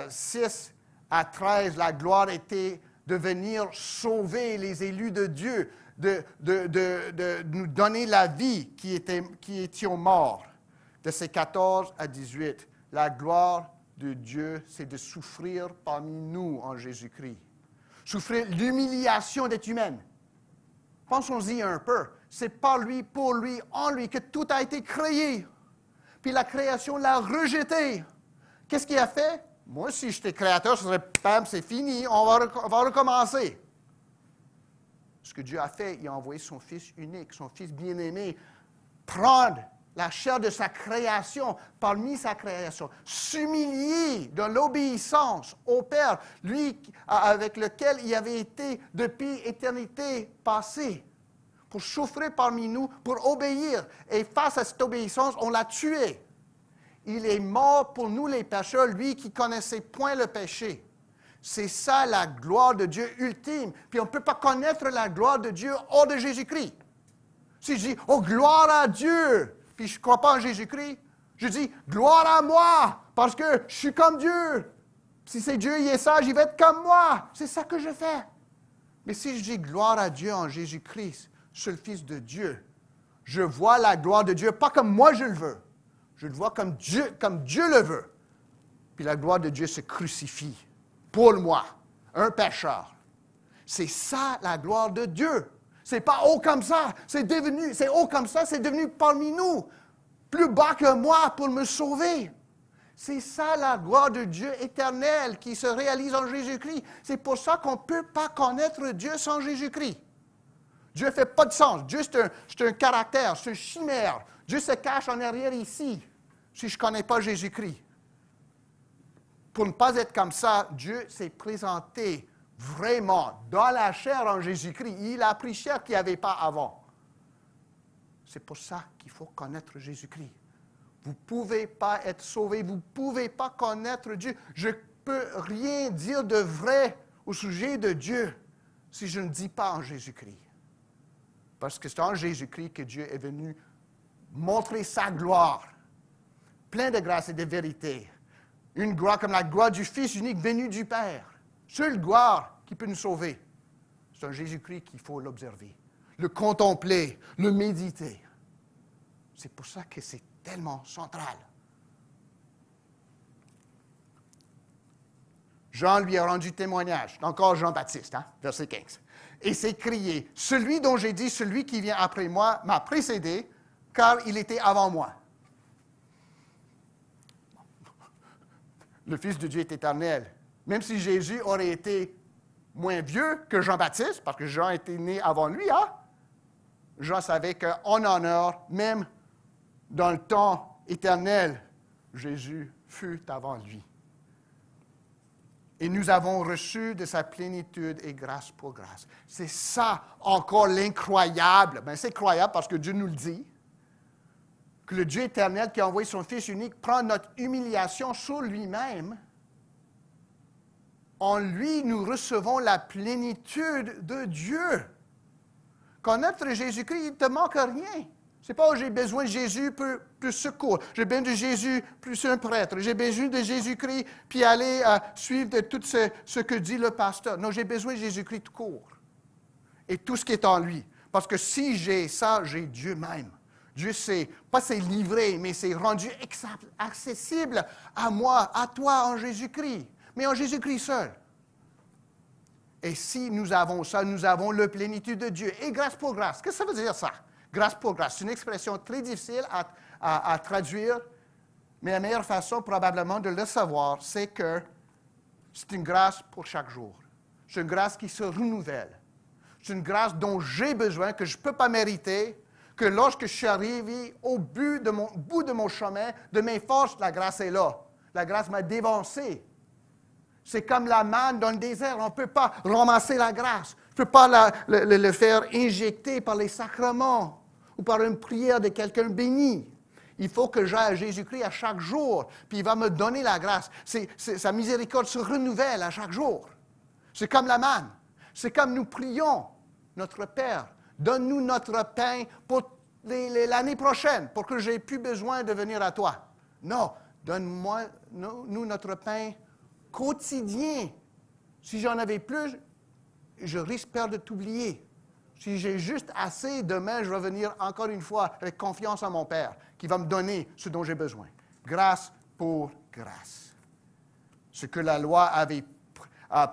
6 à 13, la gloire était de venir sauver les élus de Dieu, de nous donner la vie qui étions morts. De ces 14 à 18, la gloire de Dieu, c'est de souffrir parmi nous en Jésus-Christ. Souffrir l'humiliation d'être humaine. Pensons-y un peu. C'est par lui, pour lui, en lui que tout a été créé. Puis la création l'a rejeté. Qu'est-ce qu'il a fait? Moi, si j'étais créateur, ce serait bam, c'est fini, on va recommencer. Ce que Dieu a fait, il a envoyé son Fils unique, son Fils bien-aimé, prendre la chair de sa création, parmi sa création, s'humilier dans l'obéissance au Père, lui avec lequel il avait été depuis éternité passée, pour souffrir parmi nous, pour obéir. Et face à cette obéissance, on l'a tué. Il est mort pour nous les pécheurs, lui qui connaissait point le péché. C'est ça la gloire de Dieu ultime. Puis on ne peut pas connaître la gloire de Dieu hors de Jésus-Christ. Si je dis « Oh, gloire à Dieu », puis je ne crois pas en Jésus-Christ, je dis « Gloire à moi », parce que je suis comme Dieu. Si c'est Dieu, il est sage, il va être comme moi. C'est ça que je fais. Mais si je dis « Gloire à Dieu en Jésus-Christ », seul Fils de Dieu, je vois la gloire de Dieu, pas comme moi je le veux. Je le vois comme Dieu le veut. Puis la gloire de Dieu se crucifie pour moi, un pécheur. C'est ça la gloire de Dieu. C'est pas haut comme ça, c'est haut comme ça, c'est devenu parmi nous, plus bas que moi pour me sauver. C'est ça la gloire de Dieu éternelle qui se réalise en Jésus-Christ. C'est pour ça qu'on ne peut pas connaître Dieu sans Jésus-Christ. Dieu ne fait pas de sens. Dieu, c'est un caractère, c'est une chimère. Dieu se cache en arrière ici, si je ne connais pas Jésus-Christ. Pour ne pas être comme ça, Dieu s'est présenté vraiment dans la chair en Jésus-Christ. Il a pris chair qu'il n'y avait pas avant. C'est pour ça qu'il faut connaître Jésus-Christ. Vous ne pouvez pas être sauvé, vous ne pouvez pas connaître Dieu. Je ne peux rien dire de vrai au sujet de Dieu si je ne dis pas en Jésus-Christ. Parce que c'est en Jésus-Christ que Dieu est venu montrer sa gloire, plein de grâce et de vérité. Une gloire comme la gloire du Fils unique venu du Père. Seule gloire qui peut nous sauver. C'est en Jésus-Christ qu'il faut l'observer, le contempler, le méditer. C'est pour ça que c'est tellement central. Jean lui a rendu témoignage, encore Jean-Baptiste, verset 15. Et s'est crié, « Celui dont j'ai dit, celui qui vient après moi, m'a précédé, car il était avant moi. » Le Fils de Dieu est éternel. Même si Jésus aurait été moins vieux que Jean-Baptiste, parce que Jean était né avant lui, Jean savait qu'en honneur, même dans le temps éternel, Jésus fut avant lui. Et nous avons reçu de sa plénitude et grâce pour grâce. C'est ça encore l'incroyable. Ben, c'est croyable parce que Dieu nous le dit. Que le Dieu éternel qui a envoyé son Fils unique prend notre humiliation sur lui-même En lui, nous recevons la plénitude de Dieu. Connaître Jésus-Christ, il ne te manque rien. Ce n'est pas j'ai besoin de Jésus pour plus secours. J'ai besoin de Jésus plus un prêtre. J'ai besoin de Jésus-Christ puis aller suivre de tout ce que dit le pasteur. Non, j'ai besoin de Jésus-Christ tout court. Et tout ce qui est en lui. Parce que si j'ai ça, j'ai Dieu même. Dieu pas c'est livré, mais c'est rendu accessible à moi, à toi en Jésus-Christ. Mais en Jésus-Christ seul. Et si nous avons ça, nous avons la plénitude de Dieu. Et grâce pour grâce. Qu'est-ce que ça veut dire ça? Grâce pour grâce. C'est une expression très difficile à traduire, mais la meilleure façon probablement de le savoir, c'est que c'est une grâce pour chaque jour. C'est une grâce qui se renouvelle. C'est une grâce dont j'ai besoin, que je ne peux pas mériter, que lorsque je suis arrivé au bout de mon chemin, de mes forces, la grâce est là. La grâce m'a dévancé. C'est comme la manne dans le désert. On ne peut pas ramasser la grâce. Je ne peux pas le faire injecter par les sacrements ou par une prière de quelqu'un béni. Il faut que j'aille à Jésus-Christ à chaque jour, puis il va me donner la grâce. Sa miséricorde se renouvelle à chaque jour. C'est comme la manne. C'est comme nous prions notre Père. Donne-nous notre pain pour l'année prochaine, pour que je n'ai plus besoin de venir à toi. Non, donne-nous notre pain quotidien. Si j'en avais plus, je risque de t'oublier. Si j'ai juste assez, demain, je vais venir encore une fois avec confiance en mon Père, qui va me donner ce dont j'ai besoin. Grâce pour grâce. Ce que la loi avait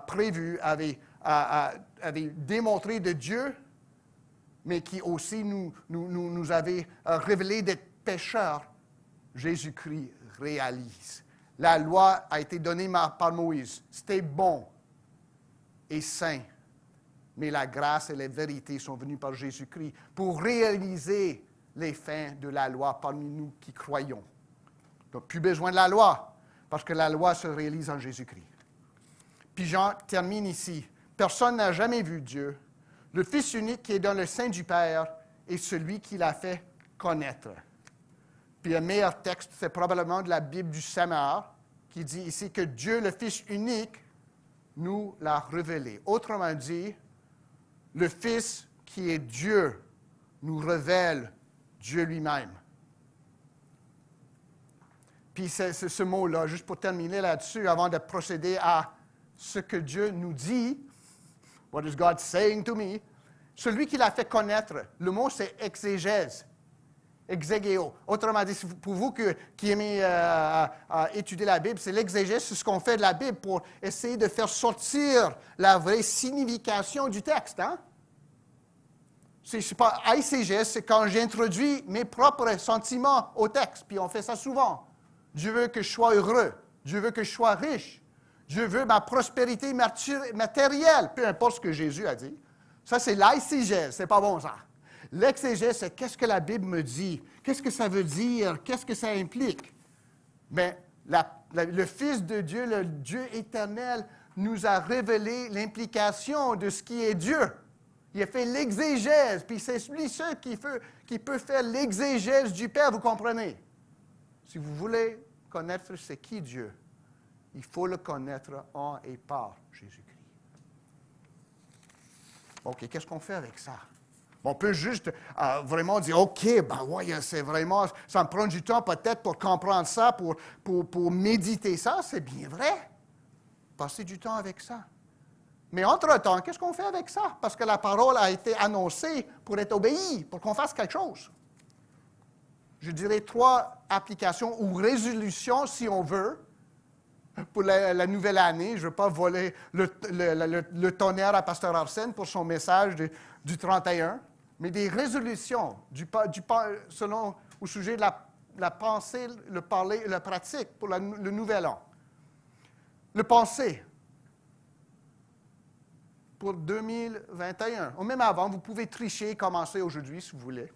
prévu, avait démontré de Dieu, mais qui aussi nous avait révélé d'être pécheurs, Jésus-Christ réalise. La loi a été donnée par Moïse. C'était bon et saint. Mais la grâce et la vérité sont venues par Jésus-Christ pour réaliser les fins de la loi parmi nous qui croyons. Donc, plus besoin de la loi, parce que la loi se réalise en Jésus-Christ. Puis Jean termine ici. Personne n'a jamais vu Dieu. Le Fils unique qui est dans le sein du Père est celui qui l'a fait connaître. Puis le meilleur texte, c'est probablement de la Bible du Semeur, qui dit ici que Dieu, le Fils unique, nous l'a révélé. Autrement dit, le Fils qui est Dieu nous révèle Dieu lui-même. Puis c'est ce mot-là, juste pour terminer là-dessus, avant de procéder à ce que Dieu nous dit, what is God saying to me? Celui qui l'a fait connaître, le mot c'est exégèse, exégéo. Autrement dit, pour vous qui aimez étudier la Bible, c'est l'exégèse, c'est ce qu'on fait de la Bible pour essayer de faire sortir la vraie signification du texte. Hein? C'est pas exégèse, c'est quand j'introduis mes propres sentiments au texte, puis on fait ça souvent. Dieu veut que je sois heureux, Dieu veut que je sois riche, Dieu veut ma prospérité matérielle, peu importe ce que Jésus a dit. Ça, c'est l'exégèse, c'est pas bon ça. L'exégèse, c'est qu'est-ce que la Bible me dit, qu'est-ce que ça veut dire, qu'est-ce que ça implique. Mais le Fils de Dieu, le Dieu éternel, nous a révélé l'implication de ce qui est Dieu. Il a fait l'exégèse, puis c'est lui seul qui peut faire l'exégèse du Père, vous comprenez? Si vous voulez connaître c'est qui Dieu, il faut le connaître en et par Jésus-Christ. OK, qu'est-ce qu'on fait avec ça? On peut juste vraiment dire, OK, ben ouais, c'est vraiment, ça me prend du temps peut-être pour comprendre ça, pour méditer ça, c'est bien vrai. Passer du temps avec ça. Mais entre-temps, qu'est-ce qu'on fait avec ça? Parce que la parole a été annoncée pour être obéie, pour qu'on fasse quelque chose. Je dirais 3 applications ou résolutions, si on veut, pour la nouvelle année. Je ne veux pas voler le tonnerre à Pasteur Arsène pour son message du 31, mais des résolutions selon au sujet de la pensée, le parler et la pratique pour le nouvel an. Le penser pour 2021, ou même avant, vous pouvez tricher et commencer aujourd'hui si vous voulez.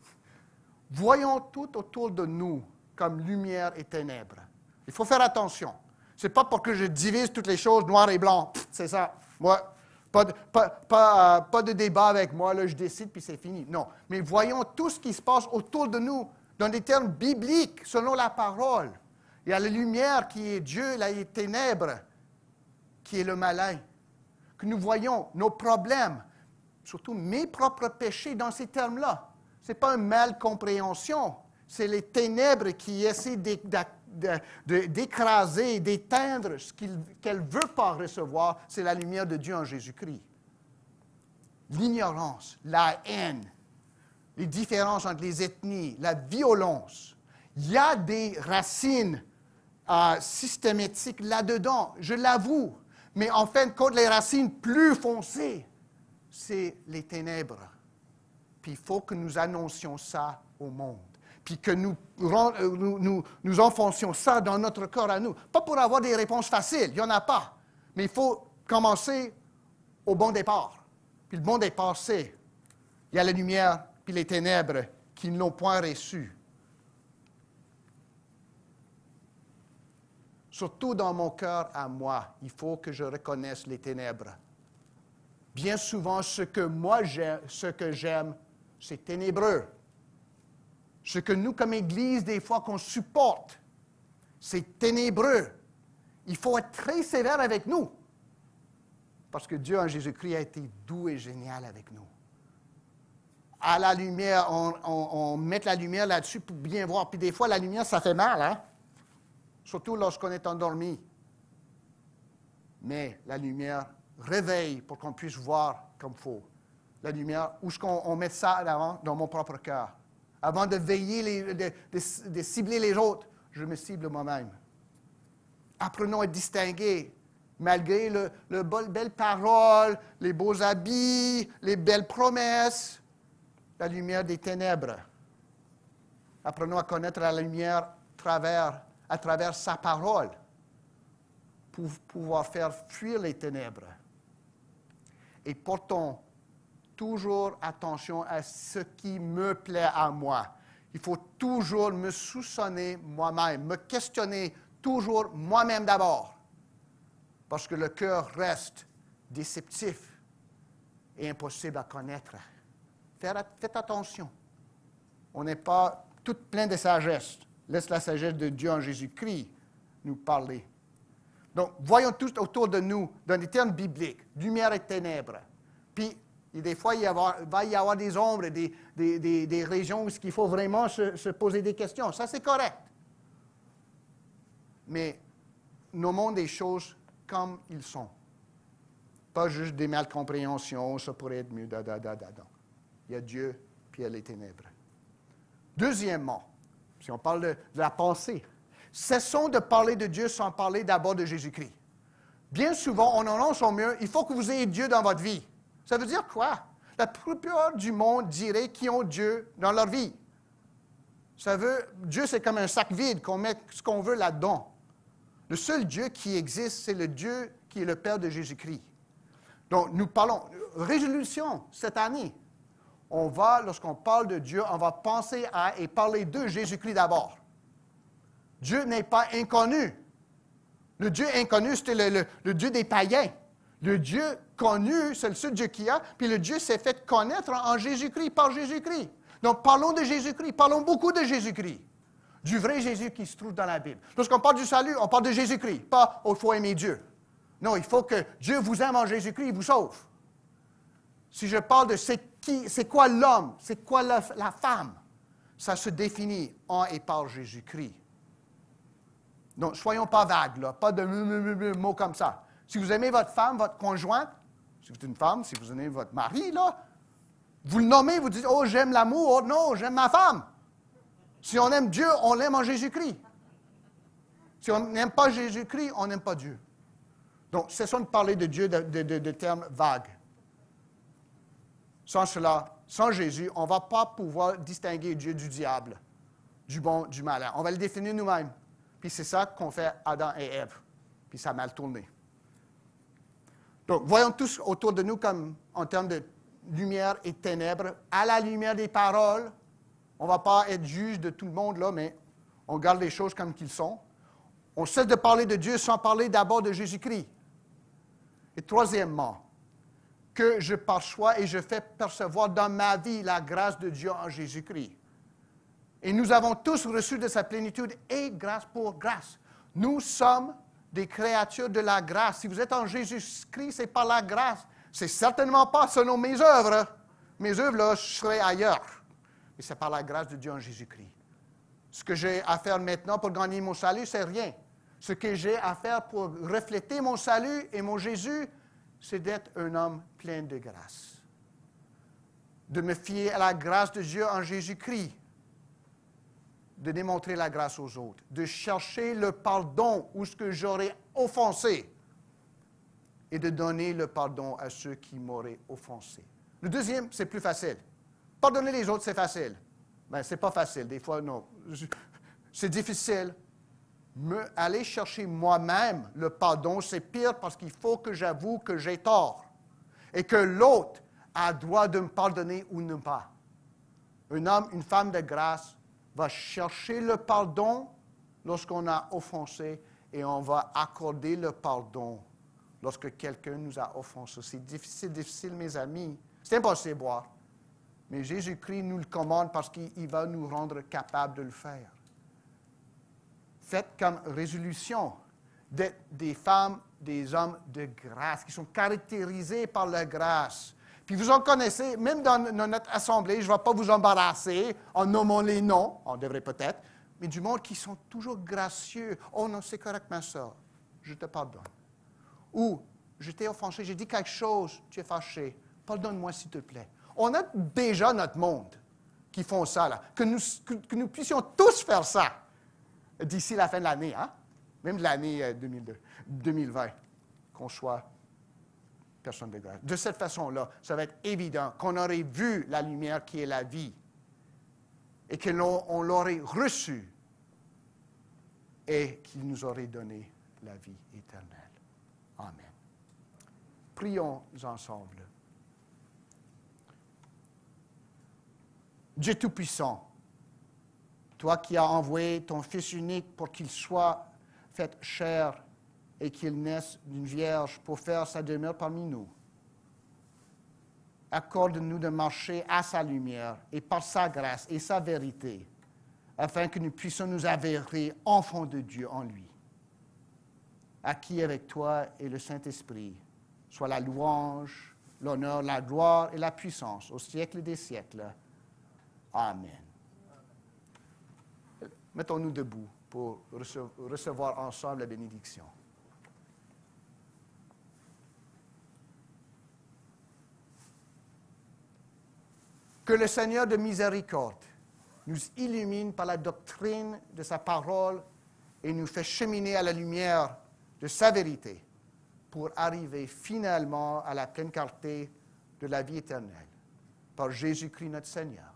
Voyons tout autour de nous comme lumière et ténèbres. Il faut faire attention. Ce n'est pas pour que je divise toutes les choses noir et blanc. C'est ça. Moi, pas de débat avec moi, là, je décide, puis c'est fini. Non. Mais voyons tout ce qui se passe autour de nous, dans des termes bibliques, selon la parole. Il y a la lumière qui est Dieu, il y a les ténèbres qui est le malin, que nous voyons nos problèmes, surtout mes propres péchés dans ces termes-là. Ce n'est pas une mal-compréhension, c'est les ténèbres qui essaient d'écraser, d'éteindre ce qu'elle ne veut pas recevoir, c'est la lumière de Dieu en Jésus-Christ. L'ignorance, la haine, les différences entre les ethnies, la violence. Il y a des racines systématiques là-dedans, je l'avoue. Mais en fin de compte, les racines plus foncées, c'est les ténèbres. Puis il faut que nous annoncions ça au monde. Puis que nous enfoncions ça dans notre corps à nous. Pas pour avoir des réponses faciles, il n'y en a pas. Mais il faut commencer au bon départ. Puis le bon départ, c'est, il y a la lumière puis les ténèbres qui ne l'ont point reçu. Surtout dans mon cœur à moi, il faut que je reconnaisse les ténèbres. Bien souvent, ce que j'aime, c'est ténébreux. Ce que nous, comme Église, des fois qu'on supporte, c'est ténébreux. Il faut être très sévère avec nous. Parce que Dieu, en Jésus-Christ, a été doux et génial avec nous. À la lumière, on met la lumière là-dessus pour bien voir. Puis des fois, la lumière, ça fait mal, hein? Surtout lorsqu'on est endormi. Mais la lumière réveille pour qu'on puisse voir comme il faut. La lumière, où est-ce qu'on met ça avant? Dans mon propre cœur. Avant de veiller, de cibler les autres, je me cible moi-même. Apprenons à distinguer, malgré les belles paroles, les beaux habits, les belles promesses, la lumière des ténèbres. Apprenons à connaître la lumière à travers sa parole pour pouvoir faire fuir les ténèbres. Et portons toujours attention à ce qui me plaît à moi. Il faut toujours me soupçonner moi-même, me questionner toujours moi-même d'abord, parce que le cœur reste déceptif et impossible à connaître. Faites attention. On n'est pas tout plein de sagesse. Laisse la sagesse de Dieu en Jésus-Christ nous parler. Donc, voyons tous autour de nous, dans les termes bibliques, lumière et ténèbres. Puis, des fois, il va y avoir des ombres, des régions où il faut vraiment se poser des questions. Ça, c'est correct. Mais nommons des choses comme ils sont. Pas juste des malcompréhensions, ça pourrait être mieux, Il y a Dieu, puis il y a les ténèbres. Deuxièmement, si on parle de la pensée, cessons de parler de Dieu sans parler d'abord de Jésus-Christ. Bien souvent, on annonce au mieux, il faut que vous ayez Dieu dans votre vie. Ça veut dire quoi? La plupart du monde dirait qu'ils ont Dieu dans leur vie. Dieu, c'est comme un sac vide qu'on met ce qu'on veut là-dedans. Le seul Dieu qui existe, c'est le Dieu qui est le Père de Jésus-Christ. Donc, nous parlons, résolution cette année. Lorsqu'on parle de Dieu, on va penser à et parler de Jésus-Christ d'abord. Dieu n'est pas inconnu. Le Dieu inconnu, c'était le Dieu des païens. Le Dieu connu, c'est le seul Dieu qu'il y a, puis le Dieu s'est fait connaître en Jésus-Christ, par Jésus-Christ. Donc, parlons de Jésus-Christ, parlons beaucoup de Jésus-Christ, du vrai Jésus qui se trouve dans la Bible. Lorsqu'on parle du salut, on parle de Jésus-Christ, pas « il faut aimer Dieu ». Non, il faut que Dieu vous aime en Jésus-Christ, il vous sauve. Si je parle de c'est quoi l'homme, c'est quoi la femme, ça se définit en et par Jésus-Christ. Donc, soyons pas vagues, là, pas de mots comme ça. Si vous aimez votre femme, votre conjointe, si vous êtes une femme, si vous aimez votre mari, là, vous le nommez, vous dites, oh, j'aime l'amour, oh, non, j'aime ma femme. Si on aime Dieu, on l'aime en Jésus-Christ. Si on n'aime pas Jésus-Christ, on n'aime pas Dieu. Donc, cessons de parler de Dieu de termes vagues. Sans cela, sans Jésus, on ne va pas pouvoir distinguer Dieu du diable, du bon, du malin. On va le définir nous-mêmes. Puis c'est ça qu'ont fait Adam et Ève. Puis ça a mal tourné. Donc, voyons tous autour de nous comme en termes de lumière et ténèbres, à la lumière des paroles. On ne va pas être juge de tout le monde, là, mais on garde les choses comme qu'elles sont. On cesse de parler de Dieu sans parler d'abord de Jésus-Christ. Et troisièmement, que je perçois et je fais percevoir dans ma vie la grâce de Dieu en Jésus-Christ. Et nous avons tous reçu de sa plénitude et grâce pour grâce. Nous sommes des créatures de la grâce. Si vous êtes en Jésus-Christ, c'est par la grâce. C'est certainement pas selon mes œuvres. Mes œuvres, là, je serais ailleurs. Mais c'est par la grâce de Dieu en Jésus-Christ. Ce que j'ai à faire maintenant pour gagner mon salut, c'est rien. Ce que j'ai à faire pour refléter mon salut et mon Jésus, c'est d'être un homme plein de grâce. De me fier à la grâce de Dieu en Jésus-Christ. De démontrer la grâce aux autres. De chercher le pardon où ce que j'aurais offensé. Et de donner le pardon à ceux qui m'auraient offensé. Le deuxième, c'est plus facile. Pardonner les autres, c'est facile. Ben, c'est pas facile. Des fois, non. C'est difficile. Aller chercher moi-même le pardon, c'est pire parce qu'il faut que j'avoue que j'ai tort. Et que l'autre a le droit de me pardonner ou non pas. Un homme, une femme de grâce va chercher le pardon lorsqu'on a offensé et on va accorder le pardon lorsque quelqu'un nous a offensé. C'est difficile, mes amis. C'est impossible à voir. Mais Jésus-Christ nous le commande parce qu'il va nous rendre capables de le faire. Faites comme résolution d'être des femmes, des hommes de grâce, qui sont caractérisés par la grâce. Puis vous en connaissez, même dans notre assemblée, je ne vais pas vous embarrasser en nommant les noms, on devrait peut-être, mais du monde qui sont toujours gracieux. Oh non, c'est correct, ma soeur, je te pardonne. Ou, je t'ai offensé, j'ai dit quelque chose, tu es fâché, pardonne-moi s'il te plaît. On a déjà notre monde qui font ça, là. Que nous puissions tous faire ça d'ici la fin de l'année, hein? Même de l'année 2020, qu'on soit personne de grâce. De cette façon-là, ça va être évident qu'on aurait vu la lumière qui est la vie et qu'on l'aurait reçue et qu'il nous aurait donné la vie éternelle. Amen. Prions ensemble. Dieu Tout-Puissant, toi qui as envoyé ton Fils unique pour qu'il soit fait chair et qu'il naisse d'une vierge pour faire sa demeure parmi nous, accorde-nous de marcher à sa lumière et par sa grâce et sa vérité, afin que nous puissions nous avérer enfants de Dieu en lui, à qui avec toi et le Saint-Esprit soit la louange, l'honneur, la gloire et la puissance au siècle des siècles. Amen. Mettons-nous debout pour recevoir ensemble la bénédiction. Que le Seigneur de miséricorde nous illumine par la doctrine de sa parole et nous fait cheminer à la lumière de sa vérité pour arriver finalement à la pleine clarté de la vie éternelle. Par Jésus-Christ notre Seigneur.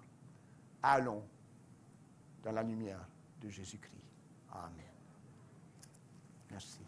Allons dans la lumière de Jésus-Christ. Amen. Merci.